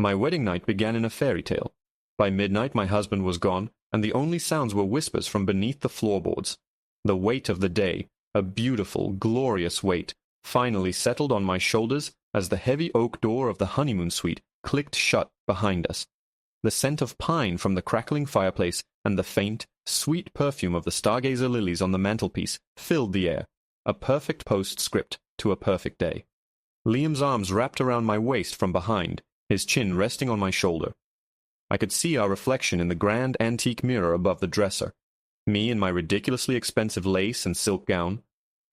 My wedding night began in a fairy tale. By midnight my husband was gone, and the only sounds were whispers from beneath the floorboards. The weight of the day, a beautiful, glorious weight, finally settled on my shoulders as the heavy oak door of the honeymoon suite clicked shut behind us. The scent of pine from the crackling fireplace and the faint, sweet perfume of the stargazer lilies on the mantelpiece filled the air, a perfect postscript to a perfect day. Liam's arms wrapped around my waist from behind, his chin resting on my shoulder. I could see our reflection in the grand antique mirror above the dresser, me in my ridiculously expensive lace and silk gown,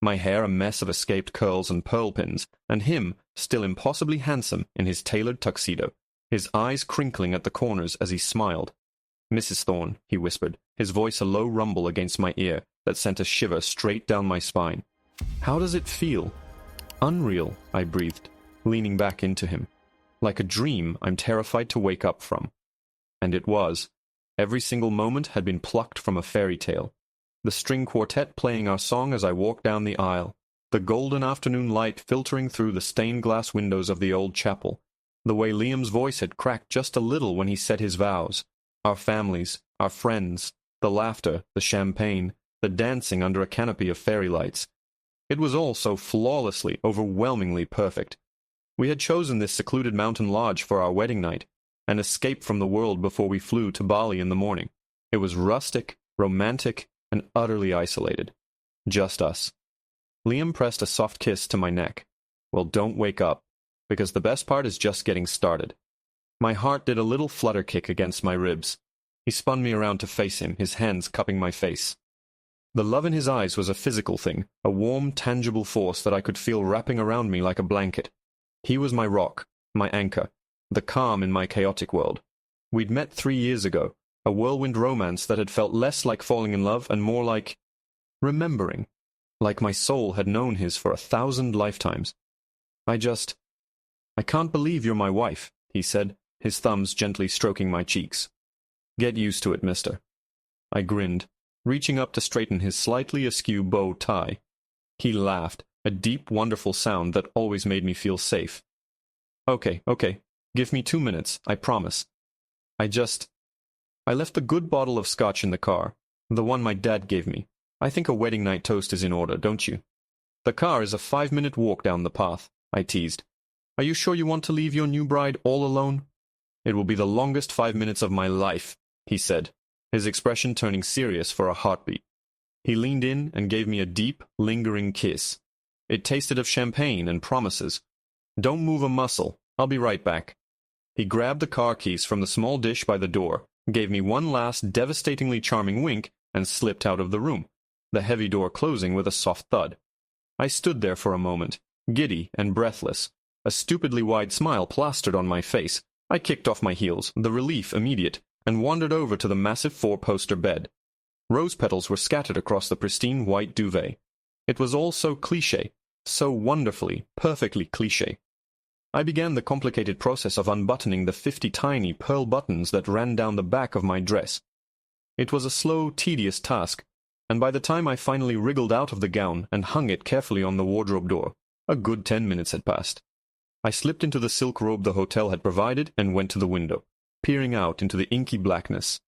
my hair a mess of escaped curls and pearl pins, and him still impossibly handsome in his tailored tuxedo, his eyes crinkling at the corners as he smiled. "Mrs. Thorne," he whispered, his voice a low rumble against my ear that sent a shiver straight down my spine. "How does it feel?" "Unreal," I breathed, leaning back into him. "Like a dream I'm terrified to wake up from." And it was. Every single moment had been plucked from a fairy tale. The string quartet playing our song as I walked down the aisle, the golden afternoon light filtering through the stained glass windows of the old chapel, the way Liam's voice had cracked just a little when he said his vows, our families, our friends, the laughter, the champagne, the dancing under a canopy of fairy lights. It was all so flawlessly, overwhelmingly perfect. We had chosen this secluded mountain lodge for our wedding night, an escape from the world before we flew to Bali in the morning. It was rustic, romantic, and utterly isolated. Just us. Liam pressed a soft kiss to my neck. "Well, don't wake up, because the best part is just getting started." My heart did a little flutter kick against my ribs. He spun me around to face him, his hands cupping my face. The love in his eyes was a physical thing, a warm, tangible force that I could feel wrapping around me like a blanket. He was my rock, my anchor, the calm in my chaotic world. We'd met 3 years ago, a whirlwind romance that had felt less like falling in love and more like remembering, like my soul had known his for 1,000 lifetimes. I can't believe you're my wife," he said, his thumbs gently stroking my cheeks. "Get used to it, mister." I grinned, reaching up to straighten his slightly askew bow tie. He laughed, a deep, wonderful sound that always made me feel safe. Okay. Give me 2 minutes, I promise. I left the good bottle of scotch in the car, the one my dad gave me. I think a wedding night toast is in order, don't you?" "The car is a 5-minute walk down the path," I teased. "Are you sure you want to leave your new bride all alone?" "It will be the longest 5 minutes of my life," he said, his expression turning serious for a heartbeat. He leaned in and gave me a deep, lingering kiss. It tasted of champagne and promises. "Don't move a muscle. I'll be right back." He grabbed the car keys from the small dish by the door, gave me one last devastatingly charming wink, and slipped out of the room, the heavy door closing with a soft thud. I stood there for a moment, giddy and breathless, a stupidly wide smile plastered on my face. I kicked off my heels, the relief immediate, and wandered over to the massive 4-poster bed. Rose petals were scattered across the pristine white duvet. It was all so cliché, so wonderfully, perfectly cliché. I began the complicated process of unbuttoning the 50 tiny pearl buttons that ran down the back of my dress. It was a slow, tedious task, and by the time I finally wriggled out of the gown and hung it carefully on the wardrobe door, a good 10 minutes had passed. I slipped into the silk robe the hotel had provided and went to the window, peering out into the inky blackness.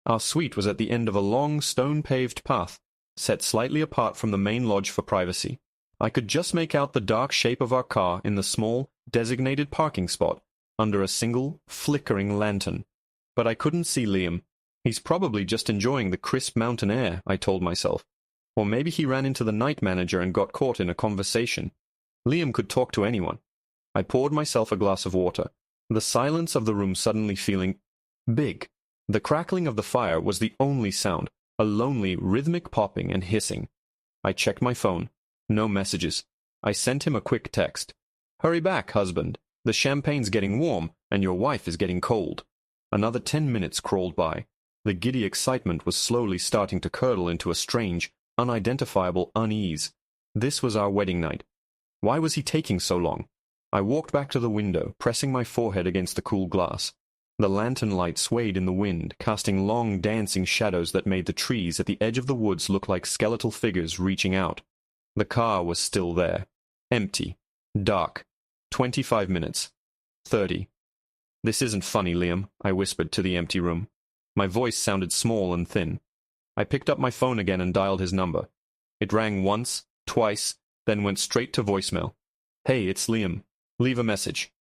Our suite was at the end of a long, stone-paved path, set slightly apart from the main lodge for privacy. I could just make out the dark shape of our car in the small, designated parking spot, under a single, flickering lantern. But I couldn't see Liam. He's probably just enjoying the crisp mountain air, I told myself. Or maybe he ran into the night manager and got caught in a conversation. Liam could talk to anyone. I poured myself a glass of water, the silence of the room suddenly feeling big. The crackling of the fire was the only sound, a lonely, rhythmic popping and hissing. I checked my phone. No messages. I sent him a quick text. "Hurry back, husband. The champagne's getting warm, and your wife is getting cold." Another 10 minutes crawled by. The giddy excitement was slowly starting to curdle into a strange, unidentifiable unease. This was our wedding night. Why was he taking so long? I walked back to the window, pressing my forehead against the cool glass. The lantern light swayed in the wind, casting long, dancing shadows that made the trees at the edge of the woods look like skeletal figures reaching out. The car was still there. Empty. Dark. 25 minutes. 30. "This isn't funny, Liam," I whispered to the empty room. My voice sounded small and thin. I picked up my phone again and dialed his number. It rang once, twice, then went straight to voicemail. "Hey, it's Liam. Leave a message."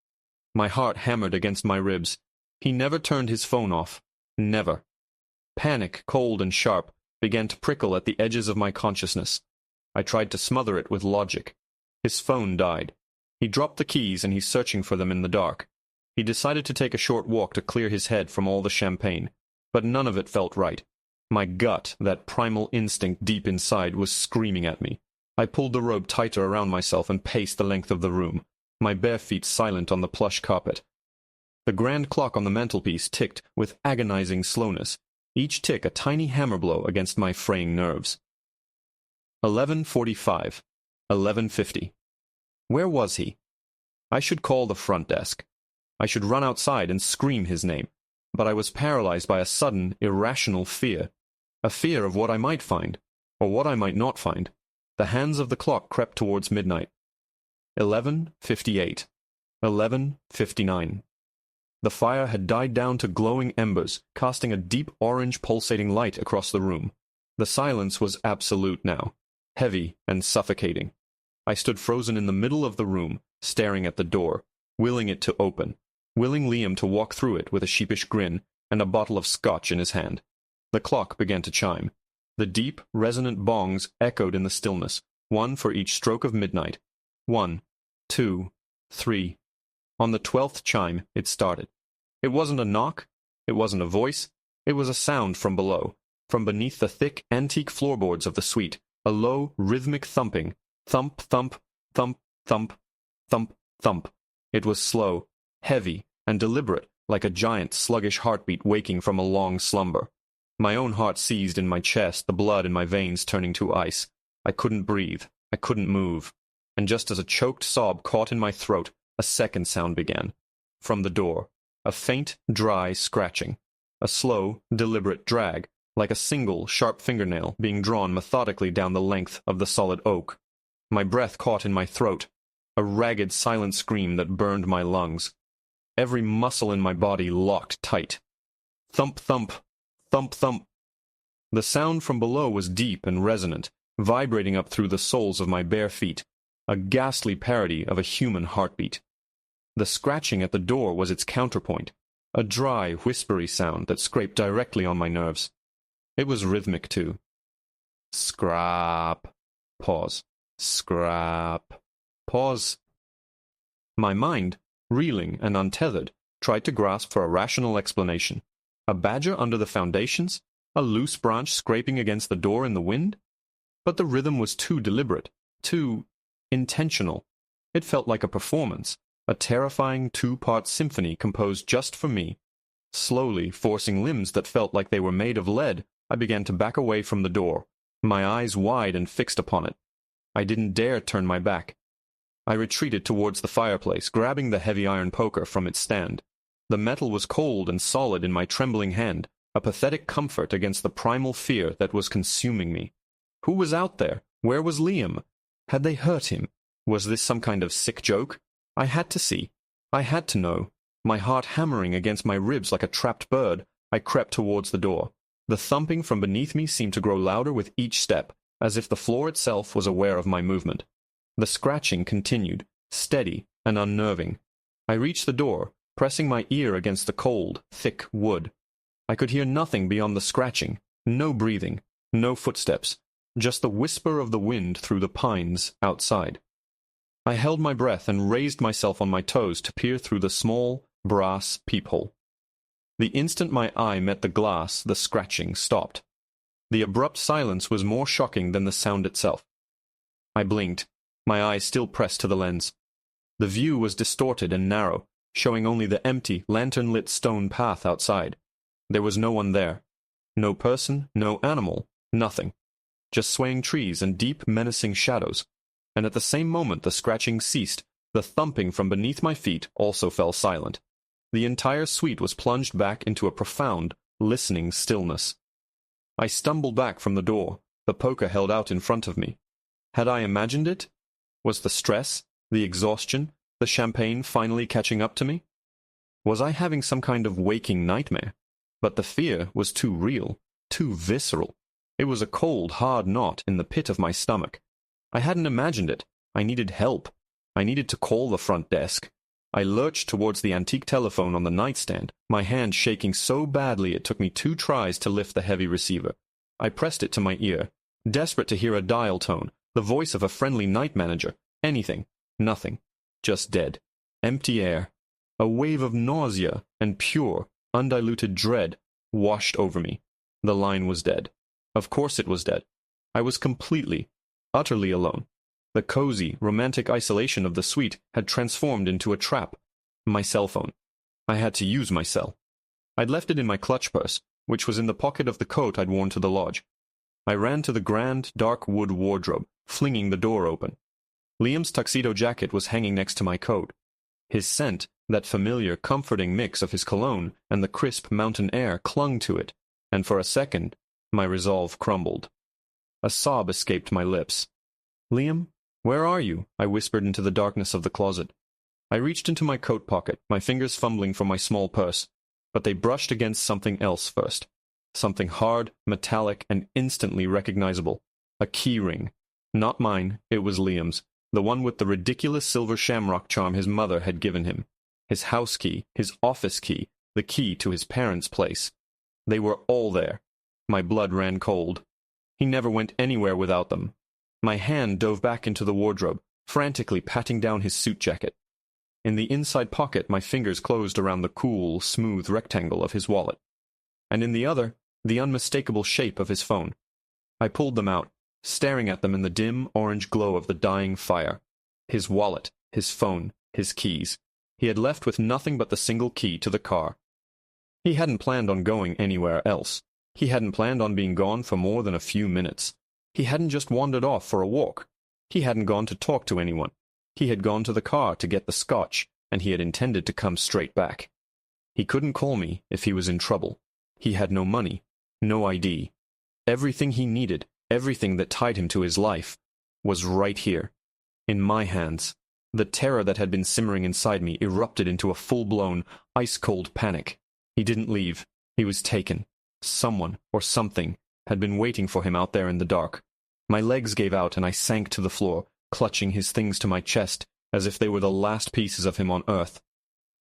My heart hammered against my ribs. He never turned his phone off. Never. Panic, cold and sharp, began to prickle at the edges of my consciousness. I tried to smother it with logic. His phone died. He dropped the keys and he's searching for them in the dark. He decided to take a short walk to clear his head from all the champagne, but none of it felt right. My gut, that primal instinct deep inside, was screaming at me. I pulled the robe tighter around myself and paced the length of the room, my bare feet silent on the plush carpet. The grand clock on the mantelpiece ticked with agonizing slowness, each tick a tiny hammer blow against my fraying nerves. 11:45. 11:50. Where was he? I should call the front desk. I should run outside and scream his name, but I was paralyzed by a sudden, irrational fear. A fear of what I might find, or what I might not find. The hands of the clock crept towards midnight. 11:58. 11:59. The fire had died down to glowing embers, casting a deep orange pulsating light across the room. The silence was absolute now, heavy and suffocating. I stood frozen in the middle of the room, staring at the door, willing it to open, willing Liam to walk through it with a sheepish grin and a bottle of scotch in his hand. The clock began to chime. The deep, resonant bongs echoed in the stillness, one for each stroke of midnight. 1, 2, 3. On the 12th chime, it started. It wasn't a knock. It wasn't a voice. It was a sound from below, from beneath the thick, antique floorboards of the suite, a low, rhythmic thumping. Thump, thump, thump, thump, thump, thump. It was slow, heavy, and deliberate, like a giant, sluggish heartbeat waking from a long slumber. My own heart seized in my chest, the blood in my veins turning to ice. I couldn't breathe. I couldn't move. And just as a choked sob caught in my throat, a second sound began. From the door, a faint, dry scratching. A slow, deliberate drag, like a single, sharp fingernail being drawn methodically down the length of the solid oak. My breath caught in my throat, a ragged, silent scream that burned my lungs. Every muscle in my body locked tight. Thump, thump, thump, thump. The sound from below was deep and resonant, vibrating up through the soles of my bare feet, a ghastly parody of a human heartbeat. The scratching at the door was its counterpoint, a dry, whispery sound that scraped directly on my nerves. It was rhythmic, too. Scrap. Pause. Scrap. Pause. My mind, reeling and untethered, tried to grasp for a rational explanation. A badger under the foundations? A loose branch scraping against the door in the wind? But the rhythm was too deliberate, too intentional. It felt like a performance, a terrifying two-part symphony composed just for me. Slowly, forcing limbs that felt like they were made of lead, I began to back away from the door, my eyes wide and fixed upon it. I didn't dare turn my back. I retreated towards the fireplace, grabbing the heavy iron poker from its stand. The metal was cold and solid in my trembling hand, a pathetic comfort against the primal fear that was consuming me. Who was out there? Where was Liam? Had they hurt him? Was this some kind of sick joke? I had to see. I had to know. My heart hammering against my ribs like a trapped bird, I crept towards the door. The thumping from beneath me seemed to grow louder with each step, as if the floor itself was aware of my movement. The scratching continued, steady and unnerving. I reached the door, pressing my ear against the cold, thick wood. I could hear nothing beyond the scratching, no breathing, no footsteps, just the whisper of the wind through the pines outside. I held my breath and raised myself on my toes to peer through the small, brass peephole. The instant my eye met the glass, the scratching stopped. The abrupt silence was more shocking than the sound itself. I blinked, my eyes still pressed to the lens. The view was distorted and narrow, showing only the empty, lantern-lit stone path outside. There was no one there. No person, no animal, nothing. Just swaying trees and deep, menacing shadows. And at the same moment the scratching ceased, the thumping from beneath my feet also fell silent. The entire suite was plunged back into a profound, listening stillness. I stumbled back from the door, the poker held out in front of me. Had I imagined it? Was the stress, the exhaustion, the champagne finally catching up to me? Was I having some kind of waking nightmare? But the fear was too real, too visceral. It was a cold, hard knot in the pit of my stomach. I hadn't imagined it. I needed help. I needed to call the front desk. I lurched towards the antique telephone on the nightstand, my hand shaking so badly it took me 2 tries to lift the heavy receiver. I pressed it to my ear, desperate to hear a dial tone, the voice of a friendly night manager. Anything. Nothing. Just dead. Empty air. A wave of nausea and pure, undiluted dread washed over me. The line was dead. Of course it was dead. I was completely, utterly alone. The cozy, romantic isolation of the suite had transformed into a trap. My cell phone. I had to use my cell. I'd left it in my clutch purse, which was in the pocket of the coat I'd worn to the lodge. I ran to the grand, dark wood wardrobe, flinging the door open. Liam's tuxedo jacket was hanging next to my coat. His scent, that familiar, comforting mix of his cologne and the crisp mountain air, clung to it, and for a second, my resolve crumbled. A sob escaped my lips. "Liam, where are you?" I whispered into the darkness of the closet. I reached into my coat pocket, my fingers fumbling for my small purse, but they brushed against something else first. Something hard, metallic, and instantly recognizable. A key ring. Not mine, it was Liam's, the one with the ridiculous silver shamrock charm his mother had given him. His house key, his office key, the key to his parents' place. They were all there. My blood ran cold. He never went anywhere without them. My hand dove back into the wardrobe, frantically patting down his suit jacket. In the inside pocket, my fingers closed around the cool, smooth rectangle of his wallet. And in the other, the unmistakable shape of his phone. I pulled them out, staring at them in the dim, orange glow of the dying fire. His wallet, his phone, his keys. He had left with nothing but the single key to the car. He hadn't planned on going anywhere else. He hadn't planned on being gone for more than a few minutes. He hadn't just wandered off for a walk. He hadn't gone to talk to anyone. He had gone to the car to get the scotch, and he had intended to come straight back. He couldn't call me if he was in trouble. He had no money, no ID. Everything he needed, everything that tied him to his life, was right here, in my hands. The terror that had been simmering inside me erupted into a full-blown, ice-cold panic. He didn't leave. He was taken. Someone, or something, had been waiting for him out there in the dark. My legs gave out and I sank to the floor, clutching his things to my chest, as if they were the last pieces of him on earth.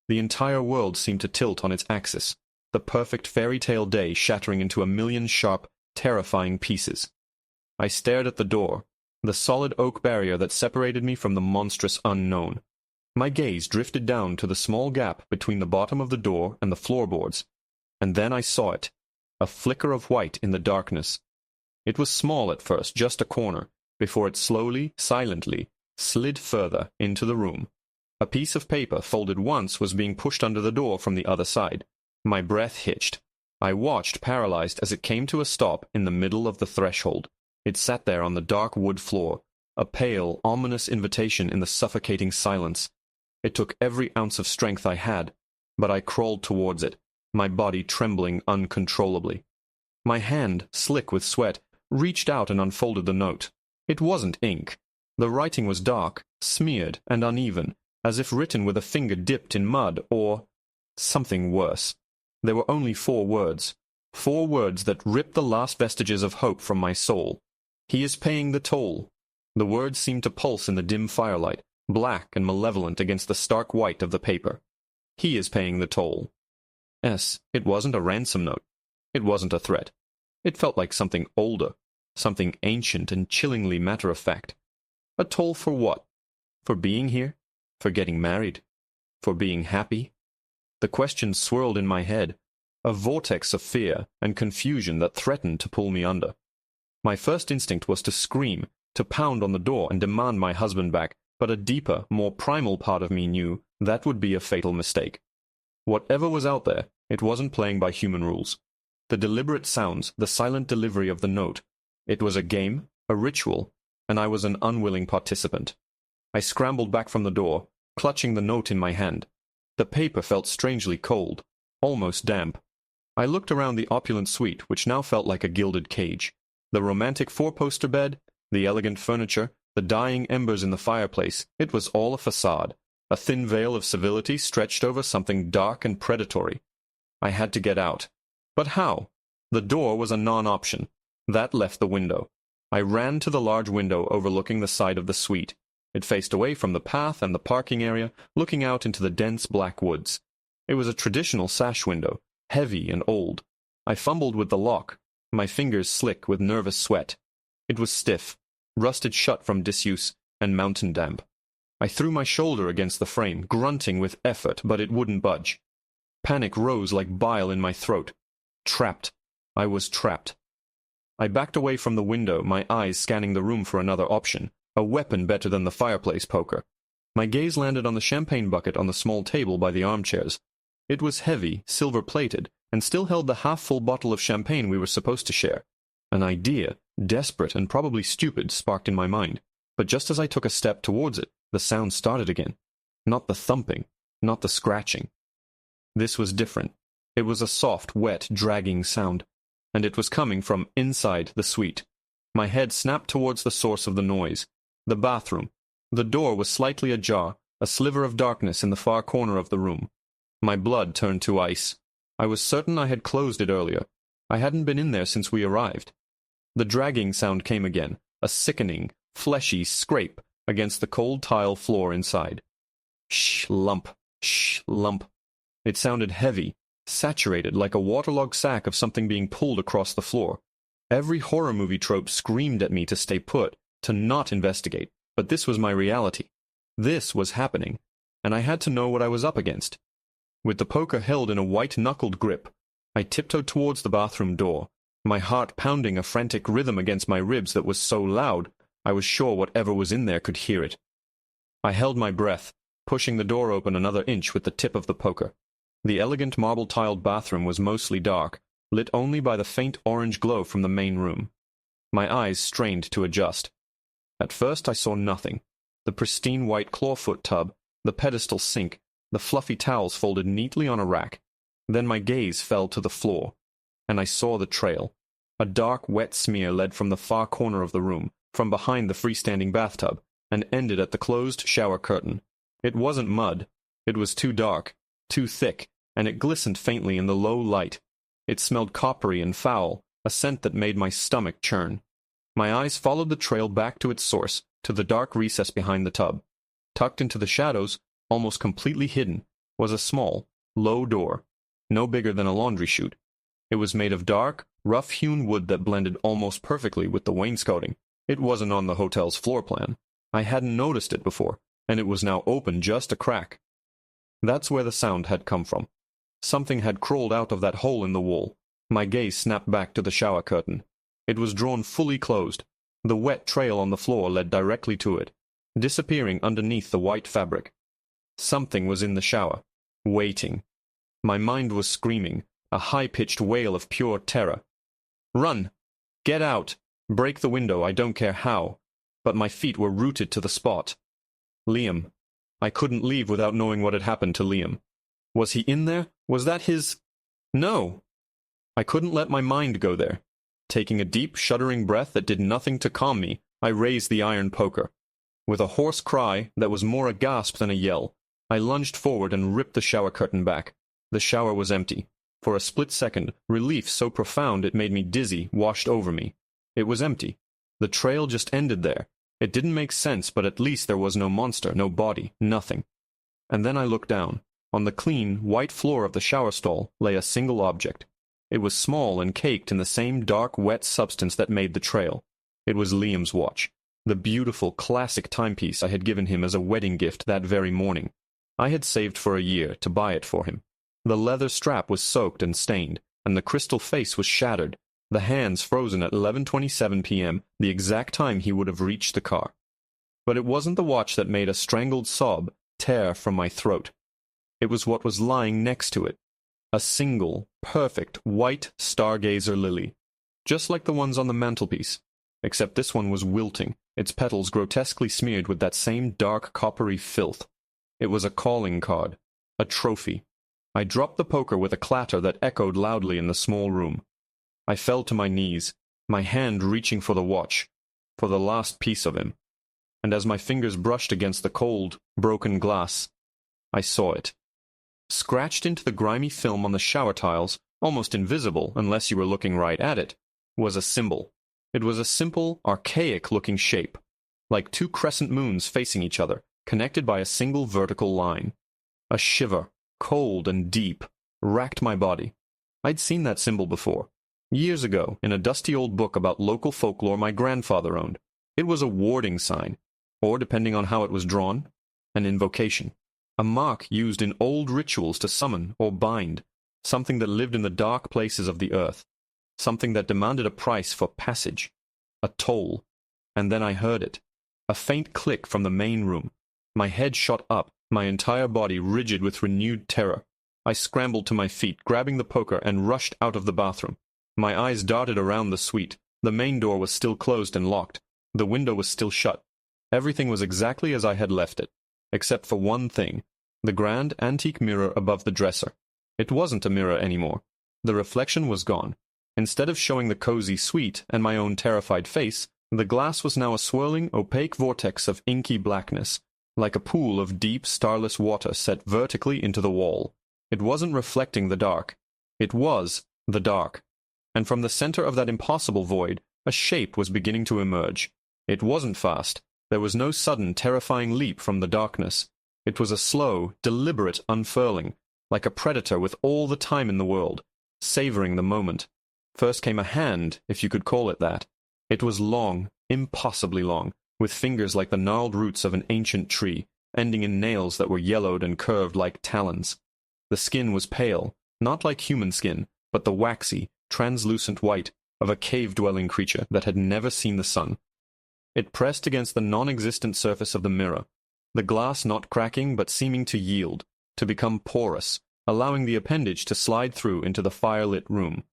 The entire world seemed to tilt on its axis, the perfect fairy tale day shattering into a million sharp, terrifying pieces. I stared at the door, the solid oak barrier that separated me from the monstrous unknown. My gaze drifted down to the small gap between the bottom of the door and the floorboards, and then I saw it, a flicker of white in the darkness. It was small at first, just a corner, before it slowly, silently, slid further into the room. A piece of paper folded once was being pushed under the door from the other side. My breath hitched. I watched, paralyzed, as it came to a stop in the middle of the threshold. It sat there on the dark wood floor, a pale, ominous invitation in the suffocating silence. It took every ounce of strength I had, but I crawled towards it, my body trembling uncontrollably. My hand, slick with sweat, reached out and unfolded the note. It wasn't ink. The writing was dark, smeared, and uneven, as if written with a finger dipped in mud or something worse. There were only 4 words. 4 words that ripped the last vestiges of hope from my soul. "He is paying the toll." The words seemed to pulse in the dim firelight, black and malevolent against the stark white of the paper. He is paying the toll. It wasn't a ransom note. It wasn't a threat. It felt like something older, something ancient and chillingly matter-of-fact. A toll for what? For being here? For getting married? For being happy? The questions swirled in my head, a vortex of fear and confusion that threatened to pull me under. My first instinct was to scream, to pound on the door and demand my husband back, but a deeper, more primal part of me knew that would be a fatal mistake. Whatever was out there, it wasn't playing by human rules. The deliberate sounds, the silent delivery of the note, it was a game, a ritual, and I was an unwilling participant. I scrambled back from the door, clutching the note in my hand. The paper felt strangely cold, almost damp. I looked around the opulent suite, which now felt like a gilded cage. The romantic 4-poster bed, the elegant furniture, the dying embers in the fireplace, it was all a facade, A thin veil of civility stretched over something dark and predatory. I had to get out. But how? The door was a non-option. That left the window. I ran to the large window overlooking the side of the suite. It faced away from the path and the parking area, looking out into the dense black woods. It was a traditional sash window, heavy and old. I fumbled with the lock, my fingers slick with nervous sweat. It was stiff, rusted shut from disuse and mountain damp. I threw my shoulder against the frame, grunting with effort, but it wouldn't budge. Panic rose like bile in my throat. Trapped. I was trapped. I backed away from the window, my eyes scanning the room for another option, a weapon better than the fireplace poker. My gaze landed on the champagne bucket on the small table by the armchairs. It was heavy, silver-plated, and still held the half-full bottle of champagne we were supposed to share. An idea, desperate and probably stupid, sparked in my mind. But just as I took a step towards it, the sound started again. Not the thumping, not the scratching. This was different. It was a soft, wet, dragging sound, and it was coming from inside the suite. My head snapped towards the source of the noise. The bathroom. The door was slightly ajar, a sliver of darkness in the far corner of the room. My blood turned to ice. I was certain I had closed it earlier. I hadn't been in there since we arrived. The dragging sound came again, a sickening, fleshy scrape against the cold tile floor inside. Shh, lump. Shh, lump. It sounded heavy, saturated like a waterlogged sack of something being pulled across the floor. Every horror movie trope screamed at me to stay put, to not investigate, but this was my reality. This was happening, and I had to know what I was up against. With the poker held in a white-knuckled grip, I tiptoed towards the bathroom door, my heart pounding a frantic rhythm against my ribs that was so loud I was sure whatever was in there could hear it. I held my breath, pushing the door open another inch with the tip of the poker. The elegant marble-tiled bathroom was mostly dark, lit only by the faint orange glow from the main room. My eyes strained to adjust. At first I saw nothing. The pristine white clawfoot tub, the pedestal sink, the fluffy towels folded neatly on a rack. Then my gaze fell to the floor, and I saw the trail. A dark, wet smear led from the far corner of the room, from behind the freestanding bathtub, and ended at the closed shower curtain. It wasn't mud. It was too dark, too thick, and it glistened faintly in the low light. It smelled coppery and foul, a scent that made my stomach churn. My eyes followed the trail back to its source, to the dark recess behind the tub. Tucked into the shadows, almost completely hidden, was a small, low door, no bigger than a laundry chute. It was made of dark, rough-hewn wood that blended almost perfectly with the wainscoting. It wasn't on the hotel's floor plan. I hadn't noticed it before, and it was now open just a crack. That's where the sound had come from. Something had crawled out of that hole in the wall. My gaze snapped back to the shower curtain. It was drawn fully closed. The wet trail on the floor led directly to it, disappearing underneath the white fabric. Something was in the shower, waiting. My mind was screaming, a high-pitched wail of pure terror. Run! Get out! Break the window, I don't care how. But my feet were rooted to the spot. Liam. I couldn't leave without knowing what had happened to Liam. Was he in there? Was that his... No! I couldn't let my mind go there. Taking a deep, shuddering breath that did nothing to calm me, I raised the iron poker. With a hoarse cry that was more a gasp than a yell, I lunged forward and ripped the shower curtain back. The shower was empty. For a split second, relief so profound it made me dizzy washed over me. It was empty. The trail just ended there. It didn't make sense, but at least there was no monster, no body, nothing. And then I looked down. On the clean, white floor of the shower stall lay a single object. It was small and caked in the same dark, wet substance that made the trail. It was Liam's watch, the beautiful, classic timepiece I had given him as a wedding gift that very morning. I had saved for a year to buy it for him. The leather strap was soaked and stained, and the crystal face was shattered, the hands frozen at 11:27 p.m., the exact time he would have reached the car. But it wasn't the watch that made a strangled sob tear from my throat. It was what was lying next to it. A single, perfect, white stargazer lily, just like the ones on the mantelpiece, except this one was wilting, its petals grotesquely smeared with that same dark coppery filth. It was a calling card, a trophy. I dropped the poker with a clatter that echoed loudly in the small room. I fell to my knees, my hand reaching for the watch, for the last piece of him. And as my fingers brushed against the cold, broken glass, I saw it. Scratched into the grimy film on the shower tiles, almost invisible unless you were looking right at it, was a symbol. It was a simple, archaic-looking shape, like two crescent moons facing each other, connected by a single vertical line. A shiver, cold and deep, racked my body. I'd seen that symbol before, years ago, in a dusty old book about local folklore my grandfather owned. It was a warding sign, or, depending on how it was drawn, an invocation. A mark used in old rituals to summon or bind, something that lived in the dark places of the earth, something that demanded a price for passage, a toll. And then I heard it, a faint click from the main room. My head shot up, my entire body rigid with renewed terror. I scrambled to my feet, grabbing the poker, and rushed out of the bathroom. My eyes darted around the suite. The main door was still closed and locked. The window was still shut. Everything was exactly as I had left it, except for one thing, the grand antique mirror above the dresser. It wasn't a mirror anymore. The reflection was gone. Instead of showing the cozy suite and my own terrified face, the glass was now a swirling, opaque vortex of inky blackness, like a pool of deep, starless water set vertically into the wall. It wasn't reflecting the dark. It was the dark. And from the center of that impossible void, a shape was beginning to emerge. It wasn't fast. There was no sudden, terrifying leap from the darkness. It was a slow, deliberate unfurling, like a predator with all the time in the world, savoring the moment. First came a hand, if you could call it that. It was long, impossibly long, with fingers like the gnarled roots of an ancient tree, ending in nails that were yellowed and curved like talons. The skin was pale, not like human skin, but the waxy, translucent white of a cave-dwelling creature that had never seen the sun. It pressed against the non-existent surface of the mirror, the glass not cracking but seeming to yield, to become porous, allowing the appendage to slide through into the firelit room.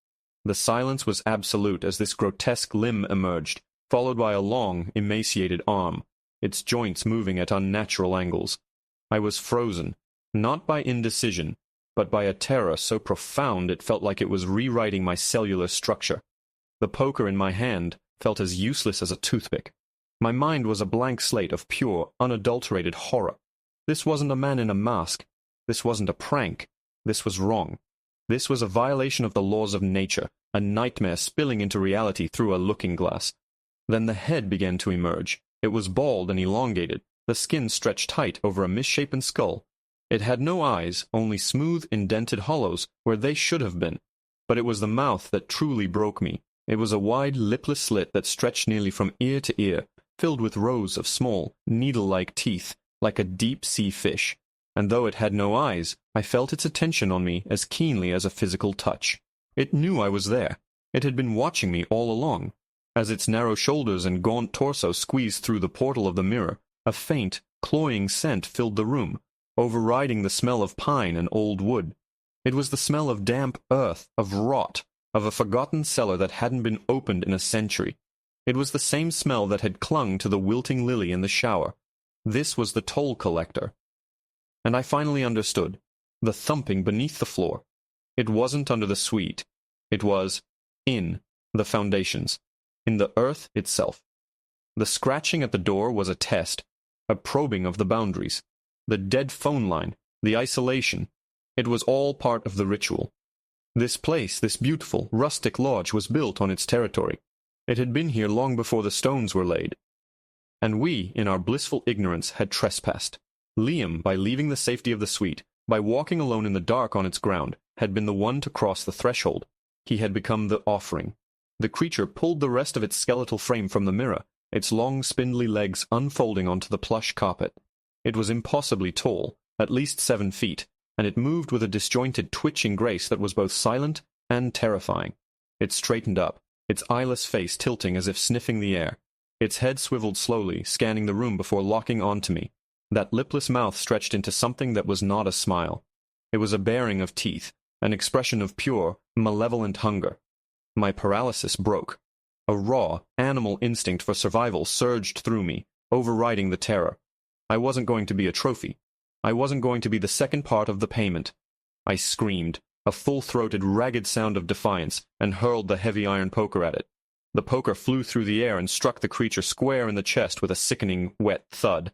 The silence was absolute as this grotesque limb emerged, followed by a long, emaciated arm, its joints moving at unnatural angles. I was frozen, not by indecision, but by a terror so profound it felt like it was rewriting my cellular structure. The poker in my hand felt as useless as a toothpick. My mind was a blank slate of pure, unadulterated horror. This wasn't a man in a mask. This wasn't a prank. This was wrong. This was a violation of the laws of nature, a nightmare spilling into reality through a looking-glass. Then the head began to emerge. It was bald and elongated, the skin stretched tight over a misshapen skull. It had no eyes, only smooth, indented hollows where they should have been. But it was the mouth that truly broke me. It was a wide, lipless slit that stretched nearly from ear to ear, filled with rows of small, needle-like teeth, like a deep-sea fish. And though it had no eyes, I felt its attention on me as keenly as a physical touch. It knew I was there. It had been watching me all along. As its narrow shoulders and gaunt torso squeezed through the portal of the mirror, a faint, cloying scent filled the room, overriding the smell of pine and old wood. It was the smell of damp earth, of rot, of a forgotten cellar that hadn't been opened in a century. It was the same smell that had clung to the wilting lily in the shower. This was the toll collector. And I finally understood. The thumping beneath the floor. It wasn't under the suite. It was in the foundations, in the earth itself. The scratching at the door was a test, a probing of the boundaries. The dead phone line, the isolation. It was all part of the ritual. This place, this beautiful, rustic lodge was built on its territory. It had been here long before the stones were laid. And we, in our blissful ignorance, had trespassed. Liam, by leaving the safety of the suite, by walking alone in the dark on its ground, had been the one to cross the threshold. He had become the offering. The creature pulled the rest of its skeletal frame from the mirror, its long, spindly legs unfolding onto the plush carpet. It was impossibly tall, at least 7 feet, and it moved with a disjointed, twitching grace that was both silent and terrifying. It straightened up, its eyeless face tilting as if sniffing the air. Its head swiveled slowly, scanning the room before locking onto me. That lipless mouth stretched into something that was not a smile. It was a baring of teeth, an expression of pure, malevolent hunger. My paralysis broke. A raw, animal instinct for survival surged through me, overriding the terror. I wasn't going to be a trophy. I wasn't going to be the second part of the payment. I screamed, a full-throated, ragged sound of defiance, and hurled the heavy iron poker at it. The poker flew through the air and struck the creature square in the chest with a sickening, wet thud.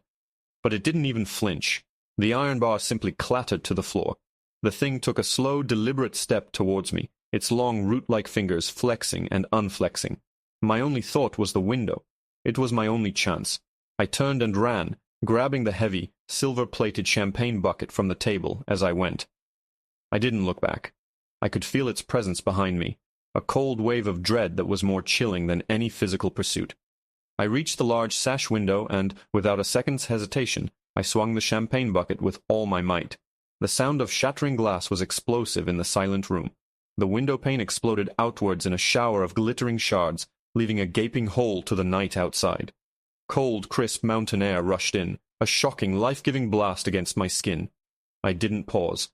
But it didn't even flinch. The iron bar simply clattered to the floor. The thing took a slow, deliberate step towards me, its long root-like fingers flexing and unflexing. My only thought was the window. It was my only chance. I turned and ran, grabbing the heavy, silver-plated champagne bucket from the table as I went. I didn't look back. I could feel its presence behind me, a cold wave of dread that was more chilling than any physical pursuit. I reached the large sash window and, without a second's hesitation, I swung the champagne bucket with all my might. The sound of shattering glass was explosive in the silent room. The window pane exploded outwards in a shower of glittering shards, leaving a gaping hole to the night outside. Cold, crisp mountain air rushed in, a shocking, life-giving blast against my skin. I didn't pause.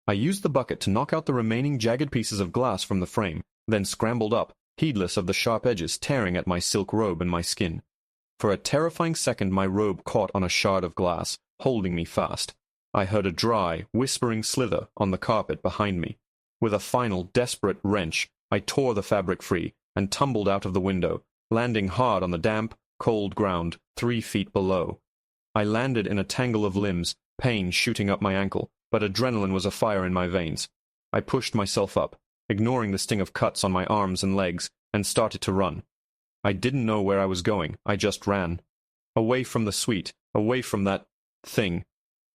I used the bucket to knock out the remaining jagged pieces of glass from the frame, then scrambled up, heedless of the sharp edges tearing at my silk robe and my skin. For a terrifying second my robe caught on a shard of glass, holding me fast. I heard a dry, whispering slither on the carpet behind me. With a final, desperate wrench, I tore the fabric free and tumbled out of the window, landing hard on the damp, cold ground 3 feet below. I landed in a tangle of limbs, pain shooting up my ankle, but adrenaline was afire in my veins. I pushed myself up, ignoring the sting of cuts on my arms and legs, and started to run. I didn't know where I was going, I just ran. Away from the suite, away from that thing.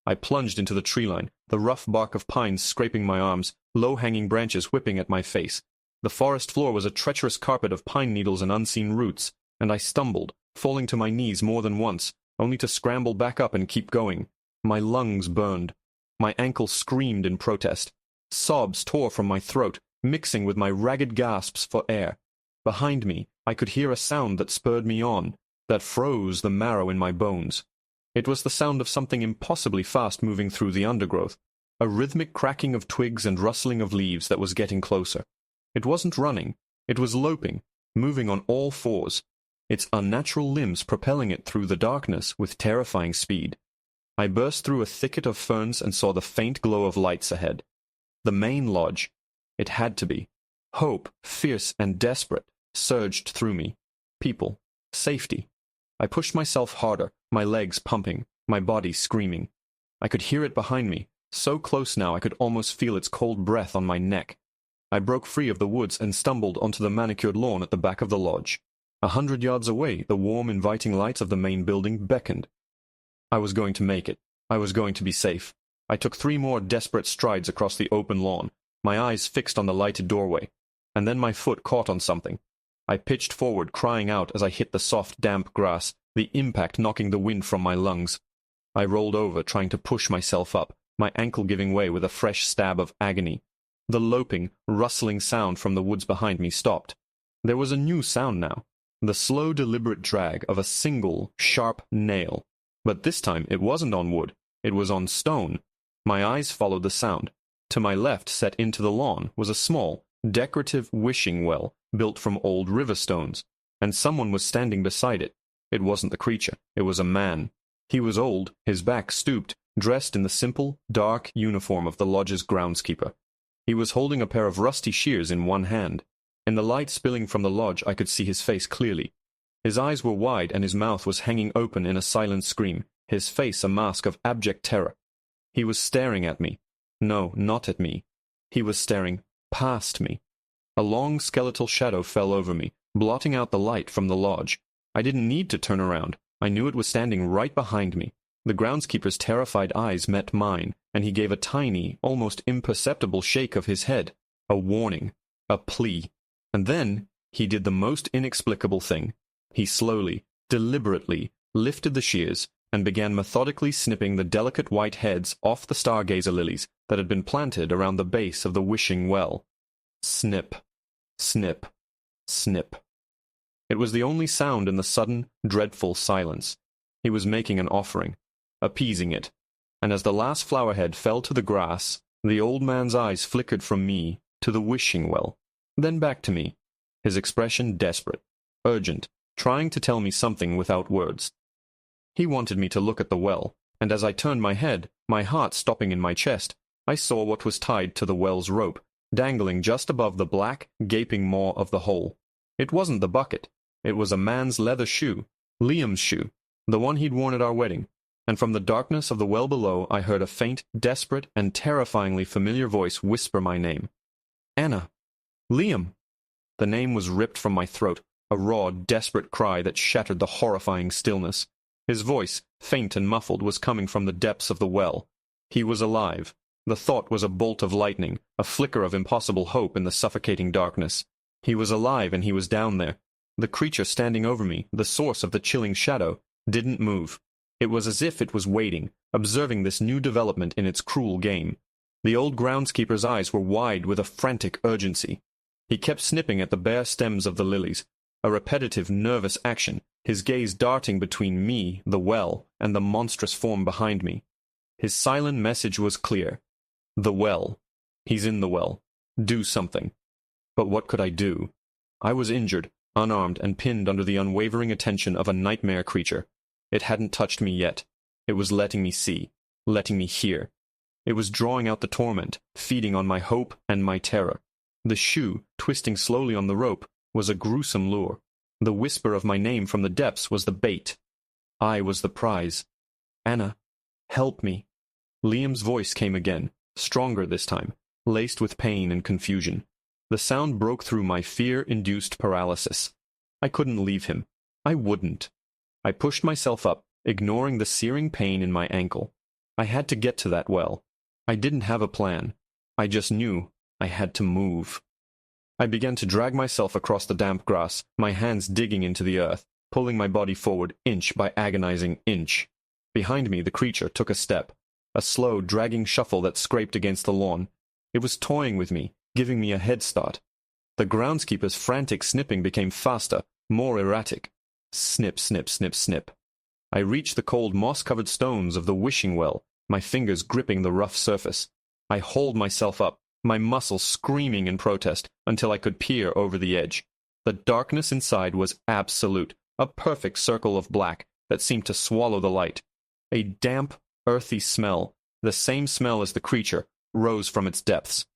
I plunged into the tree line, the rough bark of pines scraping my arms, low-hanging branches whipping at my face. The forest floor was a treacherous carpet of pine needles and unseen roots, and I stumbled, falling to my knees more than once, only to scramble back up and keep going. My lungs burned. My ankle screamed in protest. Sobs tore from my throat, mixing with my ragged gasps for air. Behind me, I could hear a sound that spurred me on, that froze the marrow in my bones. It was the sound of something impossibly fast moving through the undergrowth, a rhythmic cracking of twigs and rustling of leaves that was getting closer. It wasn't running, it was loping, moving on all fours, its unnatural limbs propelling it through the darkness with terrifying speed. I burst through a thicket of ferns and saw the faint glow of lights ahead. The main lodge. It had to be. Hope, fierce and desperate, surged through me. People. Safety. I pushed myself harder, my legs pumping, my body screaming. I could hear it behind me, so close now I could almost feel its cold breath on my neck. I broke free of the woods and stumbled onto the manicured lawn at the back of the lodge. 100 yards away, the warm, inviting lights of the main building beckoned. I was going to make it. I was going to be safe. I took 3 more desperate strides across the open lawn, my eyes fixed on the lighted doorway, and then my foot caught on something. I pitched forward, crying out as I hit the soft, damp grass, the impact knocking the wind from my lungs. I rolled over, trying to push myself up, my ankle giving way with a fresh stab of agony. The loping, rustling sound from the woods behind me stopped. There was a new sound now, the slow, deliberate drag of a single, sharp nail. But this time it wasn't on wood, it was on stone. My eyes followed the sound. To my left, set into the lawn, was a small, decorative wishing well built from old river stones, and someone was standing beside it. It wasn't the creature, it was a man. He was old, his back stooped, dressed in the simple, dark uniform of the lodge's groundskeeper. He was holding a pair of rusty shears in one hand. In the light spilling from the lodge I could see his face clearly. His eyes were wide and his mouth was hanging open in a silent scream, his face a mask of abject terror. He was staring at me. No, not at me. He was staring past me. A long skeletal shadow fell over me, blotting out the light from the lodge. I didn't need to turn around. I knew it was standing right behind me. The groundskeeper's terrified eyes met mine, and he gave a tiny, almost imperceptible shake of his head. A warning. A plea. And then he did the most inexplicable thing. He slowly, deliberately, lifted the shears and began methodically snipping the delicate white heads off the stargazer lilies that had been planted around the base of the wishing well. Snip, snip, snip. It was the only sound in the sudden, dreadful silence. He was making an offering, appeasing it, and as the last flowerhead fell to the grass, the old man's eyes flickered from me to the wishing well, then back to me, his expression desperate, urgent, trying to tell me something without words. He wanted me to look at the well, and as I turned my head, my heart stopping in my chest, I saw what was tied to the well's rope, dangling just above the black, gaping maw of the hole. It wasn't the bucket. It was a man's leather shoe, Liam's shoe, the one he'd worn at our wedding, and from the darkness of the well below I heard a faint, desperate, and terrifyingly familiar voice whisper my name. Anna! Liam! The name was ripped from my throat, a raw, desperate cry that shattered the horrifying stillness. His voice, faint and muffled, was coming from the depths of the well. He was alive. The thought was a bolt of lightning, a flicker of impossible hope in the suffocating darkness. He was alive, and he was down there. The creature standing over me, the source of the chilling shadow, didn't move. It was as if it was waiting, observing this new development in its cruel game. The old groundskeeper's eyes were wide with a frantic urgency. He kept snipping at the bare stems of the lilies, a repetitive, nervous action, his gaze darting between me, the well, and the monstrous form behind me. His silent message was clear. The well. He's in the well. Do something. But what could I do? I was injured, unarmed, and pinned under the unwavering attention of a nightmare creature. It hadn't touched me yet. It was letting me see, letting me hear. It was drawing out the torment, feeding on my hope and my terror. The shoe, twisting slowly on the rope, was a gruesome lure. The whisper of my name from the depths was the bait. I was the prize. Anna, help me. Liam's voice came again, stronger this time, laced with pain and confusion. The sound broke through my fear-induced paralysis. I couldn't leave him. I wouldn't. I pushed myself up, ignoring the searing pain in my ankle. I had to get to that well. I didn't have a plan. I just knew I had to move. I began to drag myself across the damp grass, my hands digging into the earth, pulling my body forward inch by agonizing inch. Behind me, the creature took a step, a slow, dragging shuffle that scraped against the lawn. It was toying with me, giving me a head start. The groundskeeper's frantic snipping became faster, more erratic. Snip, snip, snip, snip. I reached the cold, moss-covered stones of the wishing well, my fingers gripping the rough surface. I hauled myself up, my muscles screaming in protest, until I could peer over the edge. The darkness inside was absolute, a perfect circle of black that seemed to swallow the light. A damp, earthy smell, the same smell as the creature, rose from its depths.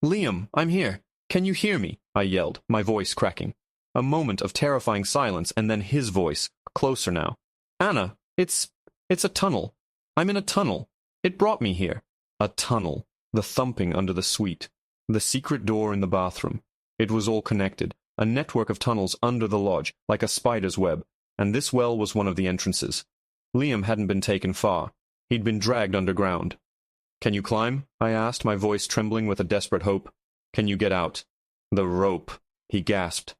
"Liam, I'm here. Can you hear me?" I yelled, my voice cracking. A moment of terrifying silence, and then his voice, closer now. "Anna, it's a tunnel. I'm in a tunnel. It brought me here." A tunnel. The thumping under the suite. The secret door in the bathroom. It was all connected, a network of tunnels under the lodge, like a spider's web, and this well was one of the entrances. Liam hadn't been taken far. He'd been dragged underground. "Can you climb?" I asked, my voice trembling with a desperate hope. "Can you get out?" "The rope," he gasped.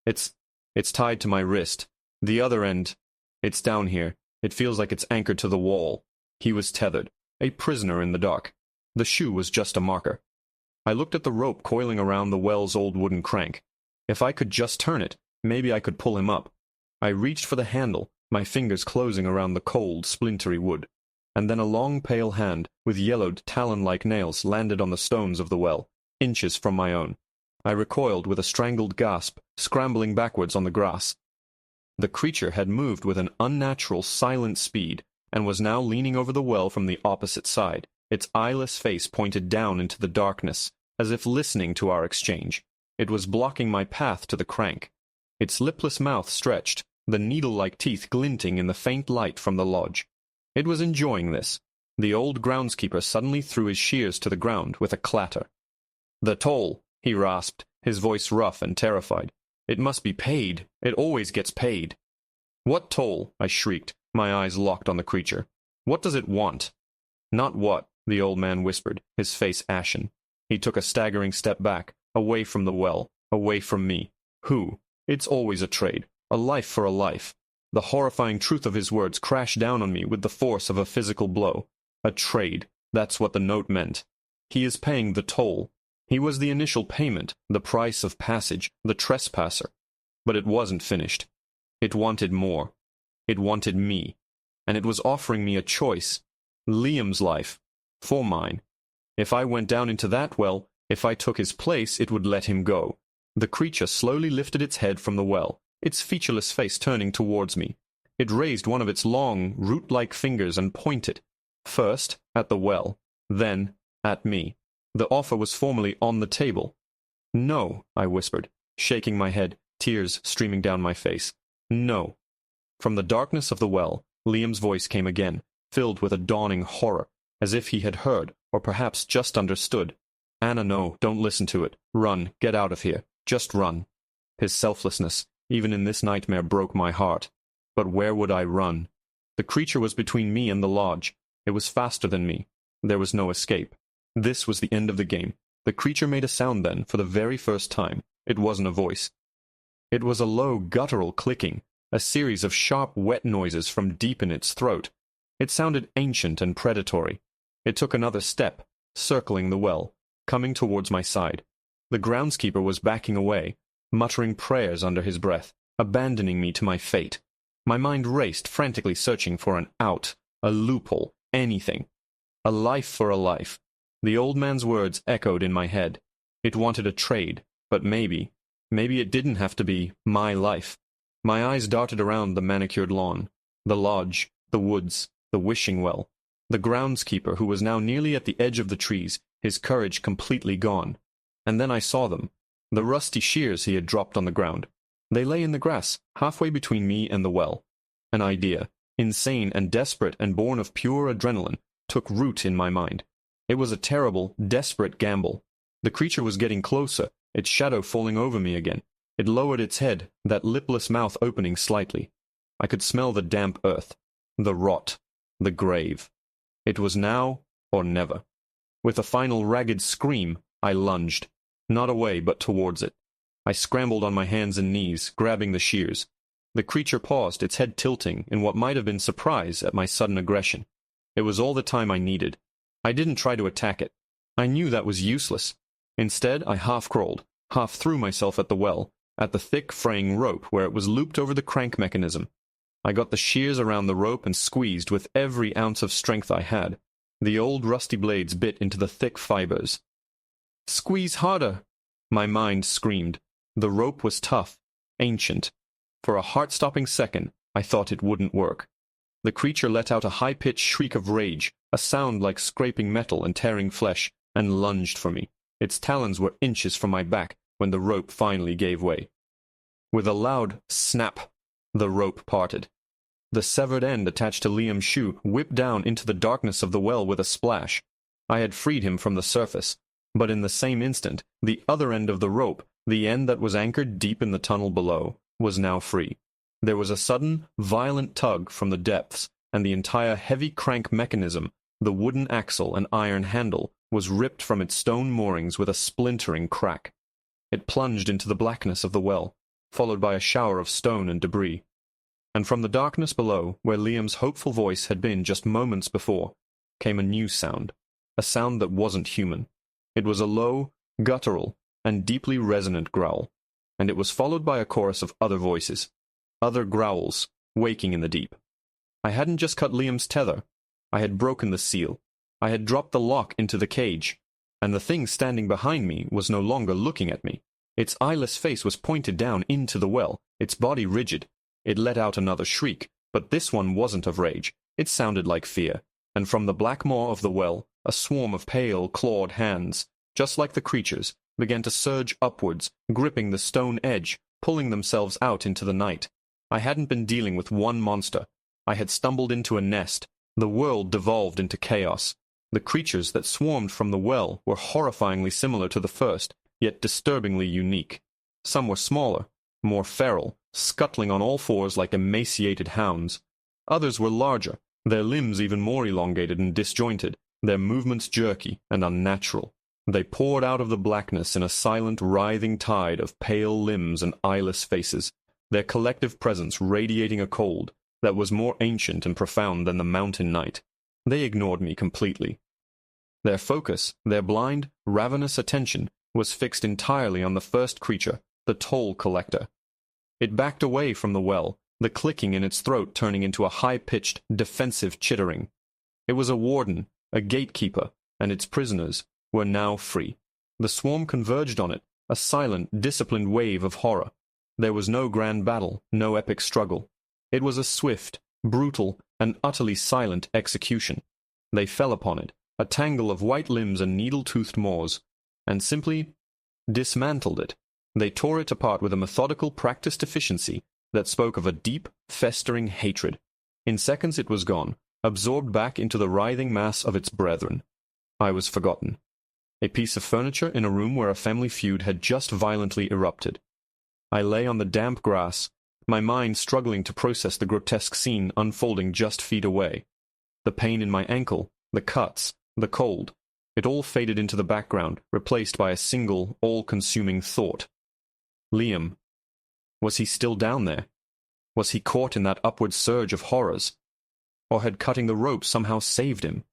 It's tied to my wrist. The other end, it's down here. It feels like it's anchored to the wall." He was tethered, a prisoner in the dark. The shoe was just a marker. I looked at the rope coiling around the well's old wooden crank. If I could just turn it, maybe I could pull him up. I reached for the handle, my fingers closing around the cold, splintery wood. And then a long, pale hand, with yellowed, talon-like nails, landed on the stones of the well, inches from my own. I recoiled with a strangled gasp, scrambling backwards on the grass. The creature had moved with an unnatural, silent speed, and was now leaning over the well from the opposite side, its eyeless face pointed down into the darkness, as if listening to our exchange. It was blocking my path to the crank. Its lipless mouth stretched, the needle-like teeth glinting in the faint light from the lodge. It was enjoying this. The old groundskeeper suddenly threw his shears to the ground with a clatter. "The toll," he rasped, his voice rough and terrified. "It must be paid. It always gets paid." "What toll?" I shrieked, my eyes locked on the creature. "What does it want?" "Not what," the old man whispered, his face ashen. He took a staggering step back, away from the well, away from me. "Who? It's always a trade, a life for a life." The horrifying truth of his words crashed down on me with the force of a physical blow. A trade, that's what the note meant. He is paying the toll. He was the initial payment, the price of passage, the trespasser. But it wasn't finished. It wanted more. It wanted me. And it was offering me a choice. Liam's life. For mine. If I went down into that well, if I took his place, it would let him go. The creature slowly lifted its head from the well, its featureless face turning towards me. It raised one of its long, root-like fingers and pointed, first at the well, then at me. The offer was formally on the table. "No," I whispered, shaking my head, tears streaming down my face. "No." From the darkness of the well, Liam's voice came again, filled with a dawning horror, as if he had heard, or perhaps just understood. "Anna, no, don't listen to it. Run, get out of here. Just run." His selflessness, even in this nightmare, broke my heart. But where would I run? The creature was between me and the lodge. It was faster than me. There was no escape. This was the end of the game. The creature made a sound then, for the very first time. It wasn't a voice. It was a low, guttural clicking, a series of sharp, wet noises from deep in its throat. It sounded ancient and predatory. It took another step, circling the well, coming towards my side. The groundskeeper was backing away, muttering prayers under his breath, abandoning me to my fate. My mind raced, frantically searching for an out, a loophole, anything. A life for a life. The old man's words echoed in my head. It wanted a trade, but maybe it didn't have to be my life. My eyes darted around the manicured lawn, the lodge, the woods, the wishing well, the groundskeeper who was now nearly at the edge of the trees, his courage completely gone. And then I saw them, the rusty shears he had dropped on the ground. They lay in the grass, halfway between me and the well. An idea, insane and desperate and born of pure adrenaline, took root in my mind. It was a terrible, desperate gamble. The creature was getting closer, its shadow falling over me again. It lowered its head, that lipless mouth opening slightly. I could smell the damp earth, the rot, the grave. It was now or never. With a final ragged scream, I lunged, not away but towards it. I scrambled on my hands and knees, grabbing the shears. The creature paused, its head tilting in what might have been surprise at my sudden aggression. It was all the time I needed. I didn't try to attack it. I knew that was useless. Instead, I half-crawled, half threw myself at the well, at the thick fraying rope where it was looped over the crank mechanism. I got the shears around the rope and squeezed with every ounce of strength I had. The old rusty blades bit into the thick fibers. "Squeeze harder!" My mind screamed. The rope was tough, ancient. For a heart-stopping second, I thought it wouldn't work. The creature let out a high-pitched shriek of rage, a sound like scraping metal and tearing flesh, and lunged for me. Its talons were inches from my back when the rope finally gave way. With a loud snap, the rope parted. The severed end attached to Liam's shoe whipped down into the darkness of the well with a splash. I had freed him from the surface, but in the same instant, the other end of the rope, the end that was anchored deep in the tunnel below, was now free. There was a sudden, violent tug from the depths, and the entire heavy crank mechanism, the wooden axle and iron handle, was ripped from its stone moorings with a splintering crack. It plunged into the blackness of the well, followed by a shower of stone and debris. And from the darkness below, where Liam's hopeful voice had been just moments before, came a new sound, a sound that wasn't human. It was a low, guttural, and deeply resonant growl, and it was followed by a chorus of other voices, other growls, waking in the deep. I hadn't just cut Liam's tether. I had broken the seal. I had dropped the lock into the cage, and the thing standing behind me was no longer looking at me. Its eyeless face was pointed down into the well, its body rigid. It let out another shriek, but this one wasn't of rage. It sounded like fear, and from the black maw of the well, a swarm of pale, clawed hands, just like the creature's, began to surge upwards, gripping the stone edge, pulling themselves out into the night. I hadn't been dealing with one monster. I had stumbled into a nest. The world devolved into chaos. The creatures that swarmed from the well were horrifyingly similar to the first, yet disturbingly unique. Some were smaller, more feral, scuttling on all fours like emaciated hounds. Others were larger, their limbs even more elongated and disjointed, their movements jerky and unnatural. They poured out of the blackness in a silent, writhing tide of pale limbs and eyeless faces, their collective presence radiating a cold that was more ancient and profound than the mountain night. They ignored me completely. Their focus, their blind, ravenous attention, was fixed entirely on the first creature, the toll collector. It backed away from the well, the clicking in its throat turning into a high-pitched, defensive chittering. It was a warden, a gatekeeper, and its prisoners were now free. The swarm converged on it, a silent, disciplined wave of horror. There was no grand battle, no epic struggle. It was a swift, brutal, and utterly silent execution. They fell upon it, a tangle of white limbs and needle-toothed maws, and simply dismantled it. They tore it apart with a methodical, practiced efficiency that spoke of a deep, festering hatred. In seconds it was gone, absorbed back into the writhing mass of its brethren. I was forgotten. A piece of furniture in a room where a family feud had just violently erupted. I lay on the damp grass, my mind struggling to process the grotesque scene unfolding just feet away. The pain in my ankle, the cuts, the cold, it all faded into the background, replaced by a single, all-consuming thought. Liam. Was he still down there? Was he caught in that upward surge of horrors? Or had cutting the rope somehow saved him?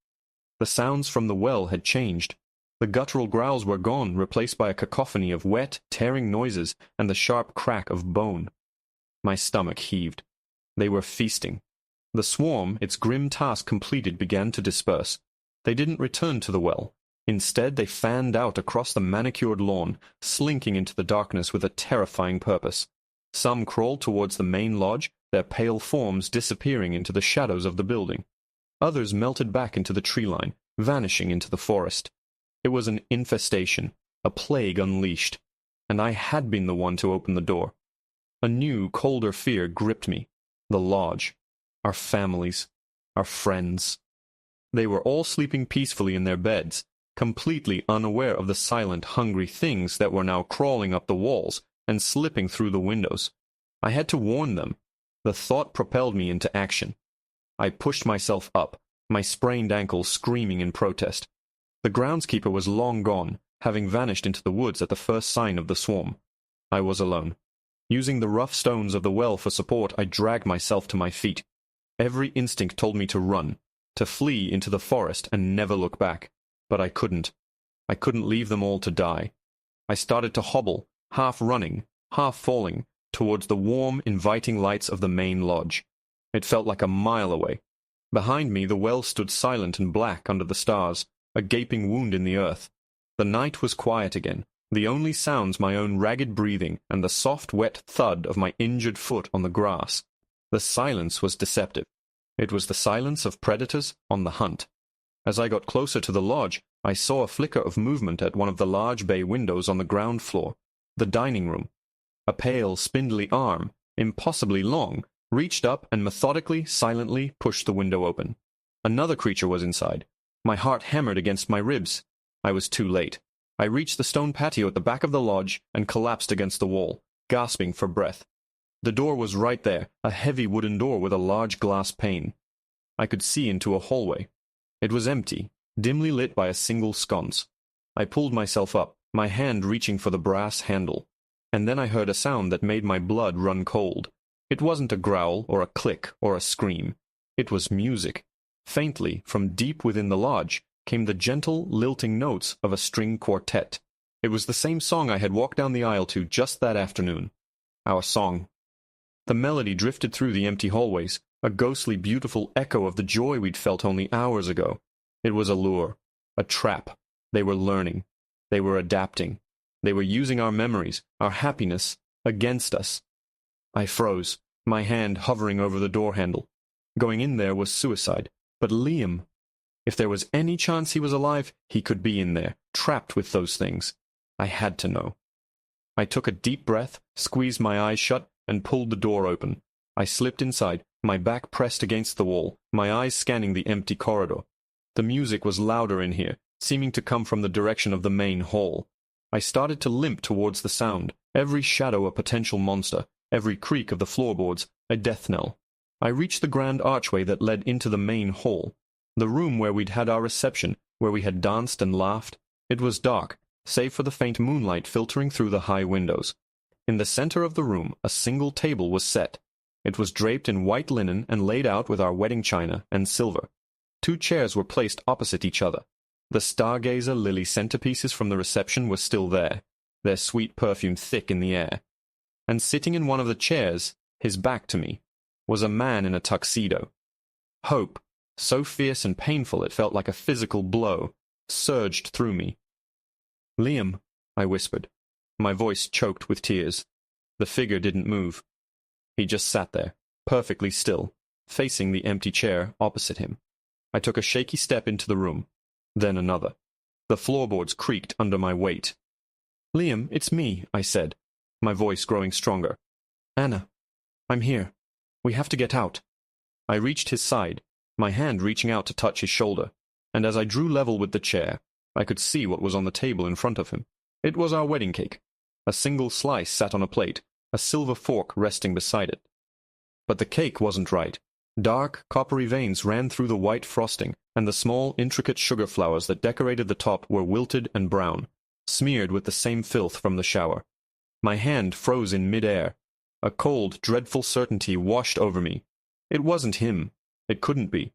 The sounds from the well had changed. The guttural growls were gone, replaced by a cacophony of wet, tearing noises and the sharp crack of bone. My stomach heaved. They were feasting. The swarm, its grim task completed, began to disperse. They didn't return to the well. Instead, they fanned out across the manicured lawn, slinking into the darkness with a terrifying purpose. Some crawled towards the main lodge, their pale forms disappearing into the shadows of the building. Others melted back into the tree line, vanishing into the forest. It was an infestation, a plague unleashed, and I had been the one to open the door. A new, colder fear gripped me. The lodge, our families, our friends. They were all sleeping peacefully in their beds, completely unaware of the silent, hungry things that were now crawling up the walls and slipping through the windows. I had to warn them. The thought propelled me into action. I pushed myself up, my sprained ankle screaming in protest. The groundskeeper was long gone, having vanished into the woods at the first sign of the swarm. I was alone. Using the rough stones of the well for support, I dragged myself to my feet. Every instinct told me to run, to flee into the forest and never look back. But I couldn't. I couldn't leave them all to die. I started to hobble, half running, half falling, towards the warm, inviting lights of the main lodge. It felt like a mile away. Behind me the well stood silent and black under the stars, a gaping wound in the earth. The night was quiet again, the only sounds my own ragged breathing and the soft, wet thud of my injured foot on the grass. The silence was deceptive. It was the silence of predators on the hunt. As I got closer to the lodge, I saw a flicker of movement at one of the large bay windows on the ground floor, the dining room. A pale, spindly arm, impossibly long, reached up and methodically, silently pushed the window open. Another creature was inside. My heart hammered against my ribs. I was too late. I reached the stone patio at the back of the lodge and collapsed against the wall, gasping for breath. The door was right there, a heavy wooden door with a large glass pane. I could see into a hallway. It was empty, dimly lit by a single sconce. I pulled myself up, my hand reaching for the brass handle. And then I heard a sound that made my blood run cold. It wasn't a growl or a click or a scream. It was music. Faintly, from deep within the lodge, came the gentle, lilting notes of a string quartet. It was the same song I had walked down the aisle to just that afternoon. Our song. The melody drifted through the empty hallways, a ghostly, beautiful echo of the joy we'd felt only hours ago. It was a lure, a trap. They were learning. They were adapting. They were using our memories, our happiness, against us. I froze, my hand hovering over the door handle. Going in there was suicide. But Liam, if there was any chance he was alive, he could be in there, trapped with those things. I had to know. I took a deep breath, squeezed my eyes shut, and pulled the door open. I slipped inside, my back pressed against the wall, my eyes scanning the empty corridor. The music was louder in here, seeming to come from the direction of the main hall. I started to limp towards the sound, every shadow a potential monster, every creak of the floorboards a death knell. I reached the grand archway that led into the main hall, the room where we'd had our reception, where we had danced and laughed. It was dark, save for the faint moonlight filtering through the high windows. In the center of the room, a single table was set. It was draped in white linen and laid out with our wedding china and silver. 2 chairs were placed opposite each other. The stargazer lily centerpieces from the reception were still there, their sweet perfume thick in the air. And sitting in one of the chairs, his back to me, was a man in a tuxedo. Hope, so fierce and painful it felt like a physical blow, surged through me. "Liam," I whispered, my voice choked with tears. The figure didn't move. He just sat there, perfectly still, facing the empty chair opposite him. I took a shaky step into the room, then another. The floorboards creaked under my weight. "Liam, it's me," I said, my voice growing stronger. "Anna, I'm here. We have to get out." I reached his side, my hand reaching out to touch his shoulder, and as I drew level with the chair, I could see what was on the table in front of him. It was our wedding cake. A single slice sat on a plate, a silver fork resting beside it. But the cake wasn't right. Dark, coppery veins ran through the white frosting, and the small, intricate sugar flowers that decorated the top were wilted and brown, smeared with the same filth from the shower. My hand froze in mid-air. A cold, dreadful certainty washed over me. It wasn't him. It couldn't be.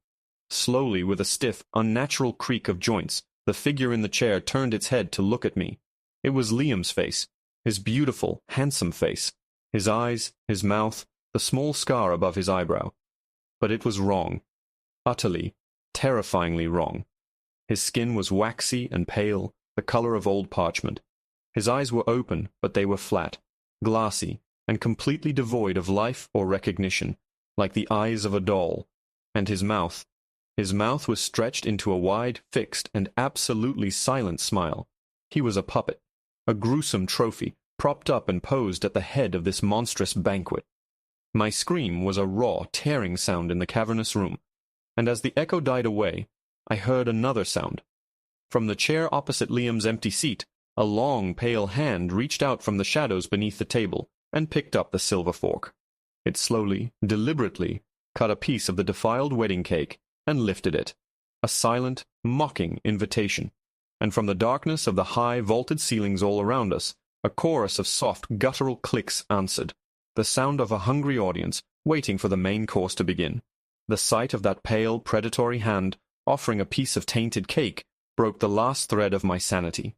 Slowly, with a stiff, unnatural creak of joints, the figure in the chair turned its head to look at me. It was Liam's face, his beautiful, handsome face, his eyes, his mouth, the small scar above his eyebrow. But it was wrong. Utterly, terrifyingly wrong. His skin was waxy and pale, the color of old parchment. His eyes were open, but they were flat, glassy, and completely devoid of life or recognition, like the eyes of a doll. And his mouth was stretched into a wide, fixed, and absolutely silent smile. He was a puppet, a gruesome trophy, propped up and posed at the head of this monstrous banquet. My scream was a raw, tearing sound in the cavernous room, and as the echo died away, I heard another sound. From the chair opposite Liam's empty seat, a long, pale hand reached out from the shadows beneath the table and picked up the silver fork. It slowly, deliberately, cut a piece of the defiled wedding cake and lifted it, a silent, mocking invitation. And from the darkness of the high, vaulted ceilings all around us, a chorus of soft, guttural clicks answered, the sound of a hungry audience waiting for the main course to begin. The sight of that pale, predatory hand offering a piece of tainted cake broke the last thread of my sanity.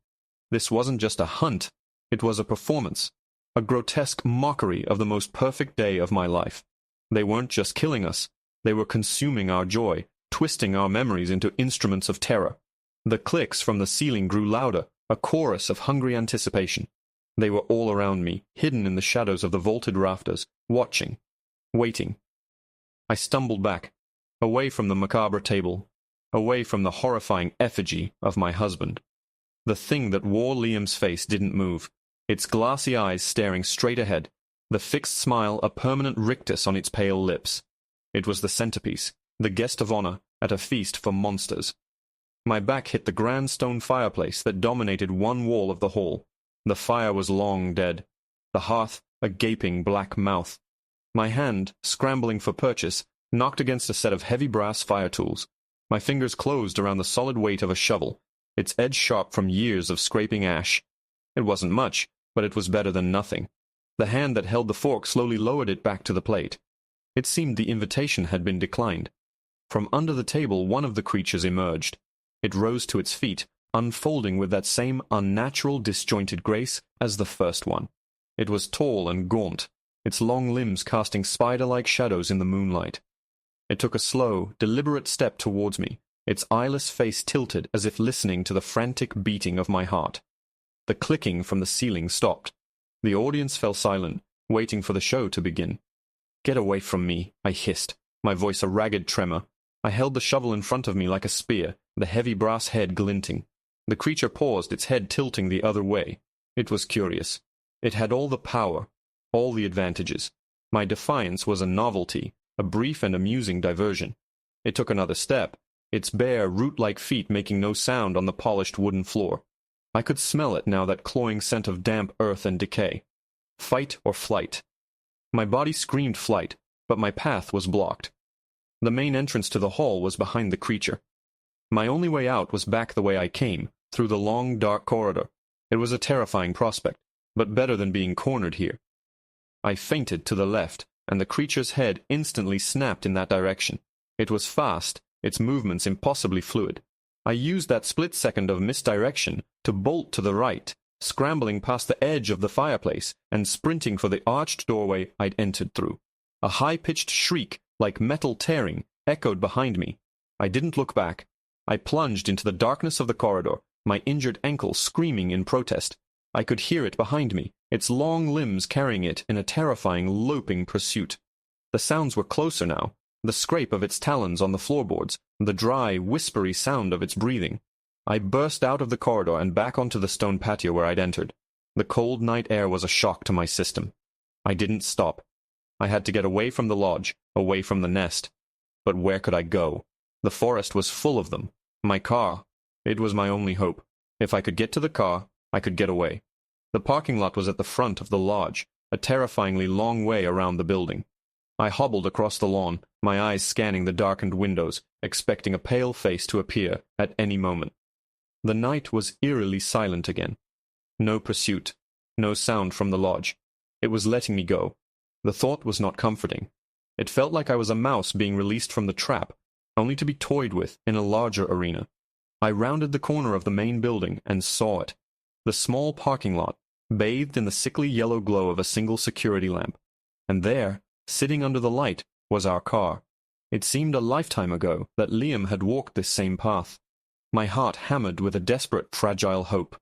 This wasn't just a hunt, it was a performance, a grotesque mockery of the most perfect day of my life. They weren't just killing us, they were consuming our joy, twisting our memories into instruments of terror. The clicks from the ceiling grew louder, a chorus of hungry anticipation. They were all around me, hidden in the shadows of the vaulted rafters, watching, waiting. I stumbled back, away from the macabre table, away from the horrifying effigy of my husband. The thing that wore Liam's face didn't move, its glassy eyes staring straight ahead, the fixed smile a permanent rictus on its pale lips. It was the centerpiece, the guest of honor at a feast for monsters. My back hit the grand stone fireplace that dominated one wall of the hall. The fire was long dead, the hearth a gaping black mouth. My hand, scrambling for purchase, knocked against a set of heavy brass fire tools. My fingers closed around the solid weight of a shovel, its edge sharp from years of scraping ash. It wasn't much, but it was better than nothing. The hand that held the fork slowly lowered it back to the plate. It seemed the invitation had been declined. From under the table one of the creatures emerged. It rose to its feet, unfolding with that same unnatural, disjointed grace as the first one. It was tall and gaunt, its long limbs casting spider-like shadows in the moonlight. It took a slow, deliberate step towards me, its eyeless face tilted as if listening to the frantic beating of my heart. The clicking from the ceiling stopped. The audience fell silent, waiting for the show to begin. "Get away from me," I hissed, my voice a ragged tremor. I held the shovel in front of me like a spear, the heavy brass head glinting. The creature paused, its head tilting the other way. It was curious. It had all the power, all the advantages. My defiance was a novelty, a brief and amusing diversion. It took another step, its bare, root-like feet making no sound on the polished wooden floor. I could smell it now, that cloying scent of damp earth and decay. Fight or flight. My body screamed flight, but my path was blocked. The main entrance to the hall was behind the creature. My only way out was back the way I came, through the long, dark corridor. It was a terrifying prospect, but better than being cornered here. I feinted to the left, and the creature's head instantly snapped in that direction. It was fast, its movements impossibly fluid. I used that split second of misdirection to bolt to the right, scrambling past the edge of the fireplace and sprinting for the arched doorway I'd entered through. A high-pitched shriek, like metal tearing, echoed behind me. I didn't look back. I plunged into the darkness of the corridor, my injured ankle screaming in protest. I could hear it behind me, its long limbs carrying it in a terrifying, loping pursuit. The sounds were closer now, the scrape of its talons on the floorboards, the dry, whispery sound of its breathing. I burst out of the corridor and back onto the stone patio where I'd entered. The cold night air was a shock to my system. I didn't stop. I had to get away from the lodge, away from the nest. But where could I go? The forest was full of them. My car. It was my only hope. If I could get to the car, I could get away. The parking lot was at the front of the lodge, a terrifyingly long way around the building. I hobbled across the lawn, my eyes scanning the darkened windows, expecting a pale face to appear at any moment. The night was eerily silent again. No pursuit, no sound from the lodge. It was letting me go. The thought was not comforting. It felt like I was a mouse being released from the trap, only to be toyed with in a larger arena. I rounded the corner of the main building and saw it. The small parking lot, bathed in the sickly yellow glow of a single security lamp. And there, sitting under the light, was our car. It seemed a lifetime ago that Liam had walked this same path. My heart hammered with a desperate, fragile hope.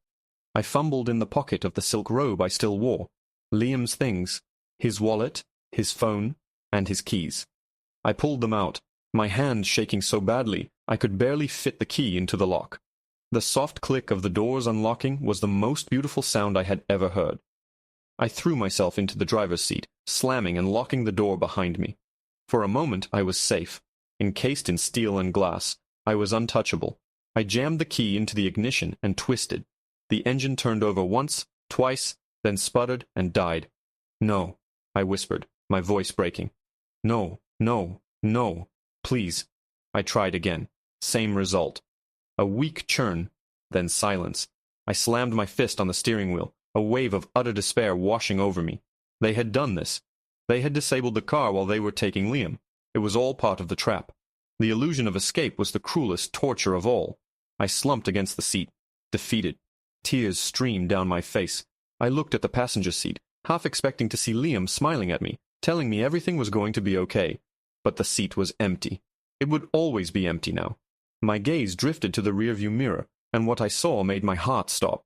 I fumbled in the pocket of the silk robe I still wore. Liam's things, his wallet, his phone, and his keys. I pulled them out, my hand shaking so badly I could barely fit the key into the lock. The soft click of the doors unlocking was the most beautiful sound I had ever heard. I threw myself into the driver's seat, slamming and locking the door behind me. For a moment I was safe. Encased in steel and glass, I was untouchable. I jammed the key into the ignition and twisted. The engine turned over once, twice, then sputtered and died. "No," I whispered, my voice breaking. "No, no, no, please." I tried again. Same result. A weak churn, then silence. I slammed my fist on the steering wheel, a wave of utter despair washing over me. They had done this. They had disabled the car while they were taking Liam. It was all part of the trap. The illusion of escape was the cruelest torture of all. I slumped against the seat, defeated. Tears streamed down my face. I looked at the passenger seat, half expecting to see Liam smiling at me, telling me everything was going to be okay. But the seat was empty. It would always be empty now. My gaze drifted to the rearview mirror, and what I saw made my heart stop.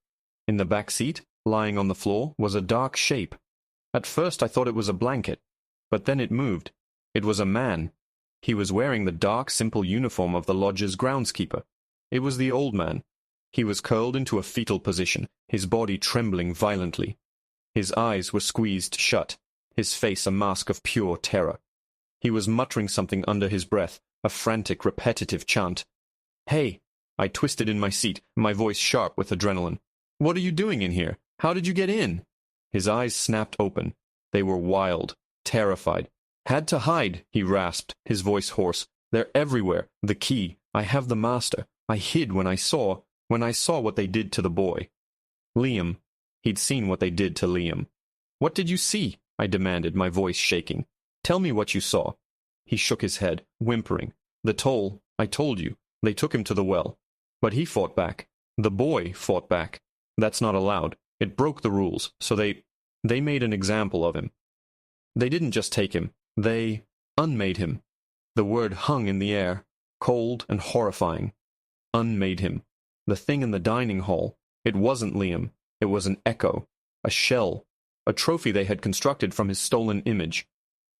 In the back seat, lying on the floor, was a dark shape. At first I thought it was a blanket, but then it moved. It was a man. He was wearing the dark, simple uniform of the lodge's groundskeeper. It was the old man. He was curled into a fetal position, his body trembling violently. His eyes were squeezed shut, his face a mask of pure terror. He was muttering something under his breath, a frantic, repetitive chant. "Hey!" I twisted in my seat, my voice sharp with adrenaline. "What are you doing in here? How did you get in?" His eyes snapped open. They were wild, terrified. "Had to hide," he rasped, his voice hoarse. "They're everywhere. The key. I have the master. I hid when I saw what they did to the boy." Liam. He'd seen what they did to Liam. "What did you see?" I demanded, my voice shaking. "Tell me what you saw." He shook his head, whimpering. "The toll. I told you. They took him to the well. But he fought back. The boy fought back. That's not allowed. It broke the rules, so they made an example of him. They didn't just take him. They unmade him." The word hung in the air, cold and horrifying. Unmade him. The thing in the dining hall. It wasn't Liam. It was an echo. A shell. A trophy they had constructed from his stolen image.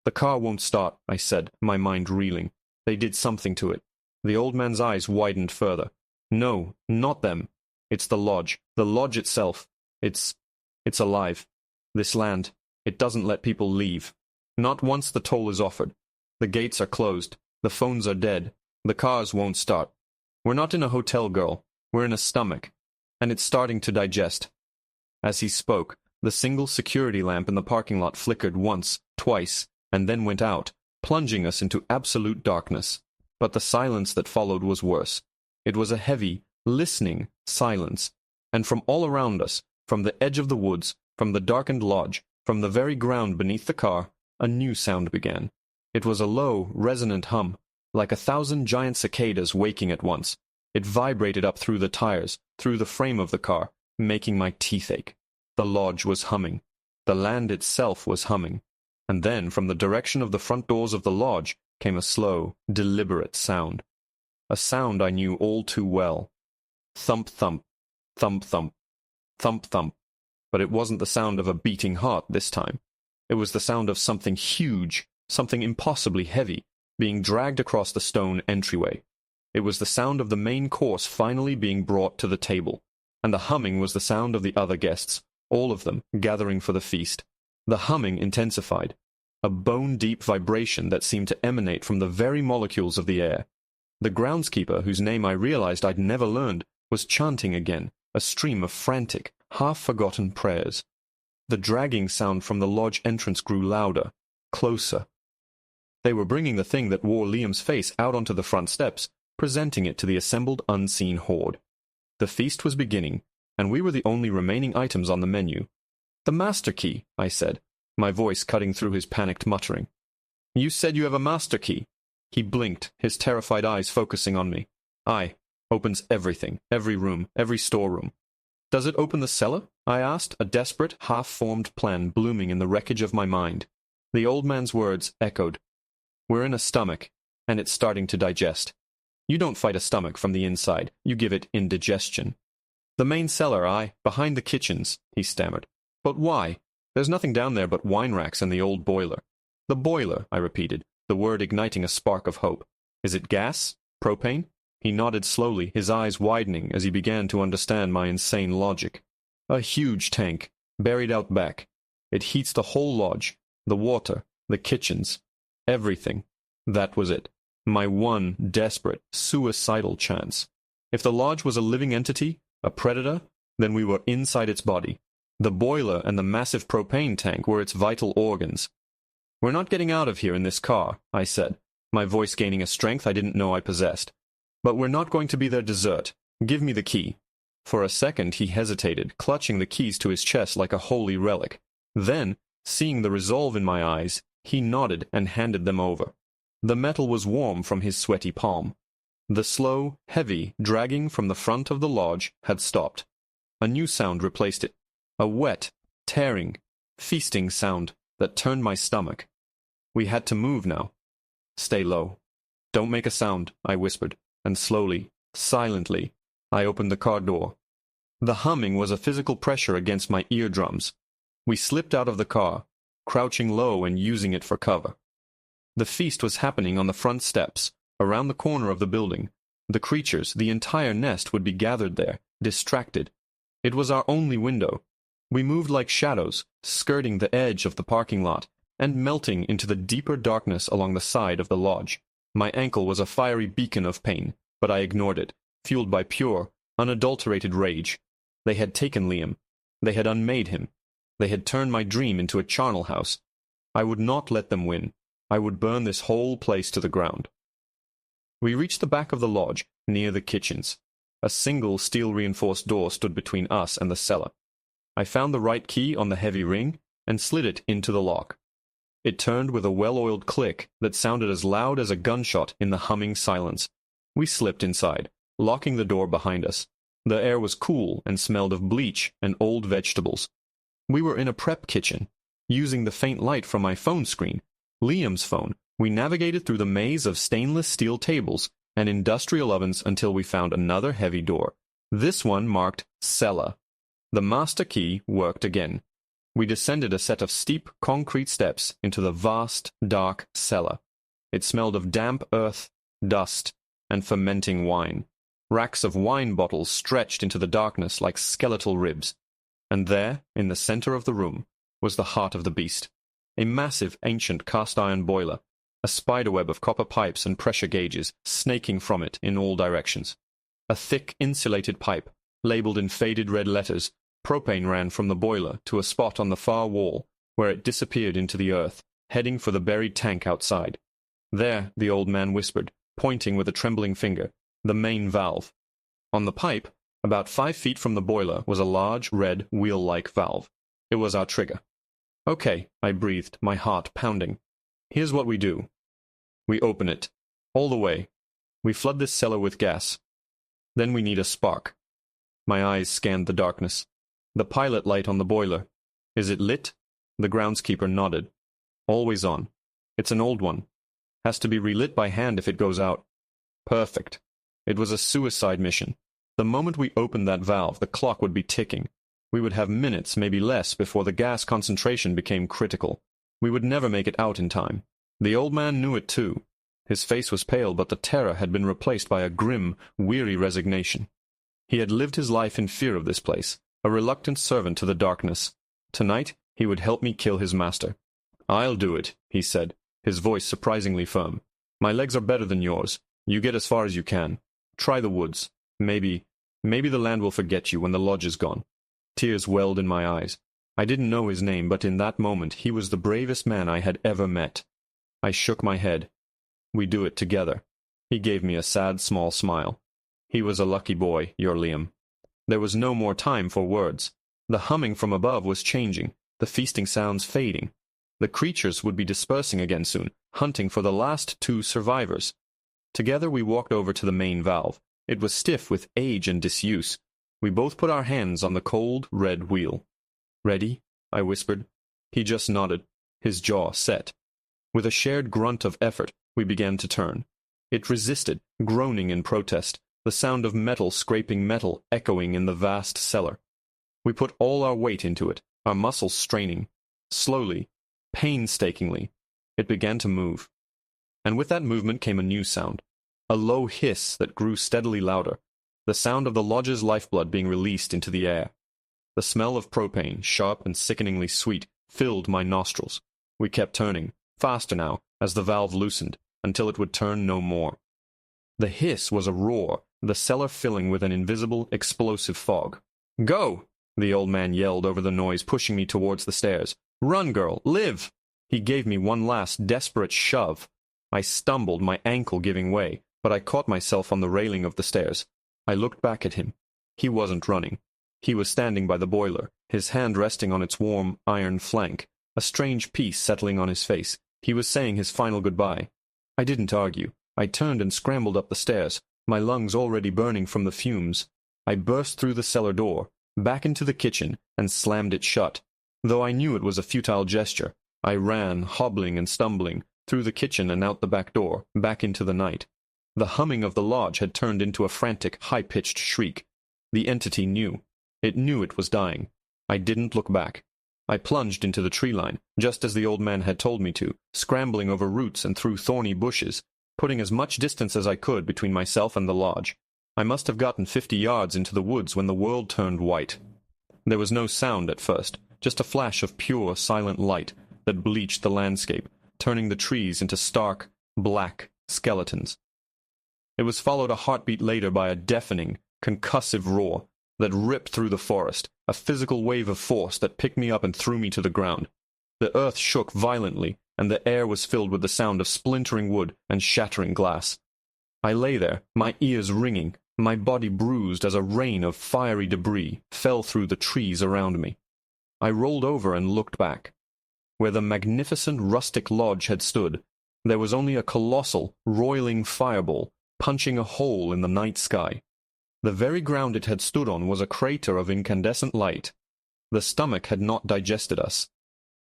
"The car won't start," I said, my mind reeling. "They did something to it." The old man's eyes widened further. "No, not them. It's the lodge itself. It's alive. This land, it doesn't let people leave. Not once the toll is offered. The gates are closed. The phones are dead. The cars won't start. We're not in a hotel, girl. We're in a stomach. And it's starting to digest." As he spoke, the single security lamp in the parking lot flickered once, twice, and then went out, plunging us into absolute darkness. But the silence that followed was worse. It was a heavy, listening silence. And from all around us, from the edge of the woods, from the darkened lodge, from the very ground beneath the car, a new sound began. It was a low, resonant hum, like 1,000 giant cicadas waking at once. It vibrated up through the tires, through the frame of the car, making my teeth ache. The lodge was humming. The land itself was humming. And then, from the direction of the front doors of the lodge, came a slow, deliberate sound. A sound I knew all too well. Thump, thump, thump, thump, thump, thump. But it wasn't the sound of a beating heart this time. It was the sound of something huge, something impossibly heavy, being dragged across the stone entryway. It was the sound of the main course finally being brought to the table, and the humming was the sound of the other guests, all of them gathering for the feast. The humming intensified, a bone-deep vibration that seemed to emanate from the very molecules of the air. The groundskeeper, whose name I realized I'd never learned, was chanting again, a stream of frantic, half-forgotten prayers. The dragging sound from the lodge entrance grew louder, closer. They were bringing the thing that wore Liam's face out onto the front steps, presenting it to the assembled unseen horde. The feast was beginning, and we were the only remaining items on the menu. "The master key," I said, my voice cutting through his panicked muttering. "You said you have a master key." He blinked, his terrified eyes focusing on me. "Aye. Opens everything, every room, every storeroom." "Does it open the cellar?" I asked, a desperate, half-formed plan blooming in the wreckage of my mind. The old man's words echoed. "We're in a stomach, and it's starting to digest. You don't fight a stomach from the inside, you give it indigestion." "The main cellar, aye, behind the kitchens," he stammered. "But why? There's nothing down there but wine racks and the old boiler." "The boiler," I repeated, the word igniting a spark of hope. "Is it gas? Propane?" He nodded slowly, his eyes widening as he began to understand my insane logic. "A huge tank, buried out back. It heats the whole lodge, the water, the kitchens, everything." That was it. My one desperate, suicidal chance. If the lodge was a living entity, a predator, then we were inside its body. The boiler and the massive propane tank were its vital organs. "We're not getting out of here in this car," I said, my voice gaining a strength I didn't know I possessed. "But we're not going to be their dessert. Give me the key." For a second he hesitated, clutching the keys to his chest like a holy relic. Then, seeing the resolve in my eyes, he nodded and handed them over. The metal was warm from his sweaty palm. The slow, heavy dragging from the front of the lodge had stopped. A new sound replaced it. A wet, tearing, feasting sound that turned my stomach. We had to move now. "Stay low. Don't make a sound," I whispered, and slowly, silently, I opened the car door. The humming was a physical pressure against my eardrums. We slipped out of the car, crouching low and using it for cover. The feast was happening on the front steps, around the corner of the building. The creatures, the entire nest, would be gathered there, distracted. It was our only window. We moved like shadows, skirting the edge of the parking lot, and melting into the deeper darkness along the side of the lodge. My ankle was a fiery beacon of pain, but I ignored it, fueled by pure, unadulterated rage. They had taken Liam. They had unmade him. They had turned my dream into a charnel house. I would not let them win. I would burn this whole place to the ground. We reached the back of the lodge, near the kitchens. A single steel-reinforced door stood between us and the cellar. I found the right key on the heavy ring and slid it into the lock. It turned with a well-oiled click that sounded as loud as a gunshot in the humming silence. We slipped inside, locking the door behind us. The air was cool and smelled of bleach and old vegetables. We were in a prep kitchen. Using the faint light from my phone screen, Liam's phone, we navigated through the maze of stainless steel tables and industrial ovens until we found another heavy door. This one marked cellar. The master key worked again. We descended a set of steep concrete steps into the vast, dark cellar. It smelled of damp earth, dust, and fermenting wine. Racks of wine bottles stretched into the darkness like skeletal ribs. And there, in the center of the room, was the heart of the beast. A massive, ancient cast-iron boiler, a spiderweb of copper pipes and pressure gauges snaking from it in all directions. A thick, insulated pipe, labeled in faded red letters, propane ran from the boiler to a spot on the far wall, where it disappeared into the earth, heading for the buried tank outside. "There," the old man whispered, pointing with a trembling finger, "the main valve." On the pipe, about 5 feet from the boiler, was a large, red, wheel-like valve. It was our trigger. "Okay," I breathed, my heart pounding. "Here's what we do. We open it. All the way. We flood this cellar with gas. Then we need a spark." My eyes scanned the darkness. "The pilot light on the boiler. Is it lit?" The groundskeeper nodded. "Always on. It's an old one. Has to be relit by hand if it goes out." Perfect. It was a suicide mission. The moment we opened that valve, the clock would be ticking. We would have minutes, maybe less, before the gas concentration became critical. We would never make it out in time. The old man knew it too. His face was pale, but the terror had been replaced by a grim, weary resignation. He had lived his life in fear of this place, a reluctant servant to the darkness. Tonight, he would help me kill his master. "I'll do it," he said, his voice surprisingly firm. "My legs are better than yours. You get as far as you can. Try the woods. Maybe the land will forget you when the lodge is gone." Tears welled in my eyes. I didn't know his name, but in that moment he was the bravest man I had ever met. I shook my head. "We do it together." He gave me a sad small smile. He was a lucky boy, your Liam. There was no more time for words. The humming from above was changing, the feasting sounds fading. The creatures would be dispersing again soon, hunting for the last 2 survivors. Together we walked over to the main valve. It was stiff with age and disuse. We both put our hands on the cold, red wheel. "Ready?" I whispered. He just nodded, his jaw set. With a shared grunt of effort, we began to turn. It resisted, groaning in protest, the sound of metal scraping metal echoing in the vast cellar. We put all our weight into it, our muscles straining. Slowly, painstakingly, it began to move. And with that movement came a new sound, a low hiss that grew steadily louder, the sound of the lodge's lifeblood being released into the air. The smell of propane, sharp and sickeningly sweet, filled my nostrils. We kept turning, faster now, as the valve loosened, until it would turn no more. The hiss was a roar, the cellar filling with an invisible, explosive fog. "Go!" the old man yelled over the noise, pushing me towards the stairs. "Run, girl! Live!" He gave me one last desperate shove. I stumbled, my ankle giving way, but I caught myself on the railing of the stairs. I looked back at him. He wasn't running. He was standing by the boiler, his hand resting on its warm, iron flank, a strange peace settling on his face. He was saying his final goodbye. I didn't argue. I turned and scrambled up the stairs, my lungs already burning from the fumes. I burst through the cellar door, back into the kitchen, and slammed it shut. Though I knew it was a futile gesture, I ran, hobbling and stumbling, through the kitchen and out the back door, back into the night. The humming of the lodge had turned into a frantic, high-pitched shriek. The entity knew. It knew it was dying. I didn't look back. I plunged into the tree line, just as the old man had told me to, scrambling over roots and through thorny bushes, putting as much distance as I could between myself and the lodge. I must have gotten 50 yards into the woods when the world turned white. There was no sound at first, just a flash of pure, silent light that bleached the landscape, turning the trees into stark, black skeletons. It was followed a heartbeat later by a deafening, concussive roar that ripped through the forest, a physical wave of force that picked me up and threw me to the ground. The earth shook violently, and the air was filled with the sound of splintering wood and shattering glass. I lay there, my ears ringing, my body bruised as a rain of fiery debris fell through the trees around me. I rolled over and looked back. Where the magnificent rustic lodge had stood, there was only a colossal, roiling fireball punching a hole in the night sky. The very ground it had stood on was a crater of incandescent light. The stomach had not digested us.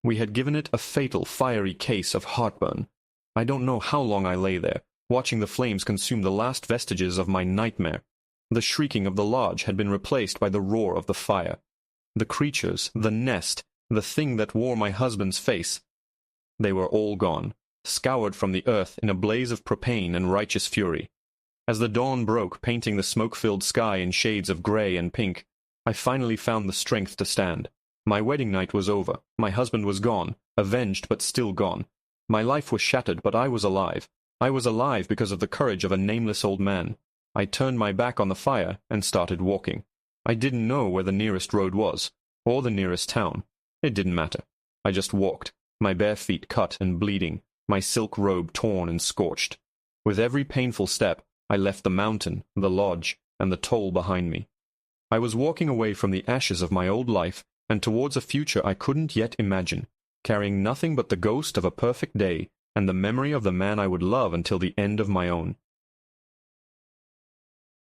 We had given it a fatal, fiery case of heartburn. I don't know how long I lay there, watching the flames consume the last vestiges of my nightmare. The shrieking of the lodge had been replaced by the roar of the fire. The creatures, the nest, the thing that wore my husband's face, they were all gone, scoured from the earth in a blaze of propane and righteous fury. As the dawn broke, painting the smoke-filled sky in shades of gray and pink, I finally found the strength to stand. My wedding night was over. My husband was gone, avenged but still gone. My life was shattered, but I was alive. I was alive because of the courage of a nameless old man. I turned my back on the fire and started walking. I didn't know where the nearest road was, or the nearest town. It didn't matter. I just walked, my bare feet cut and bleeding, my silk robe torn and scorched. With every painful step, I left the mountain, the lodge, and the toll behind me. I was walking away from the ashes of my old life and towards a future I couldn't yet imagine, carrying nothing but the ghost of a perfect day and the memory of the man I would love until the end of my own.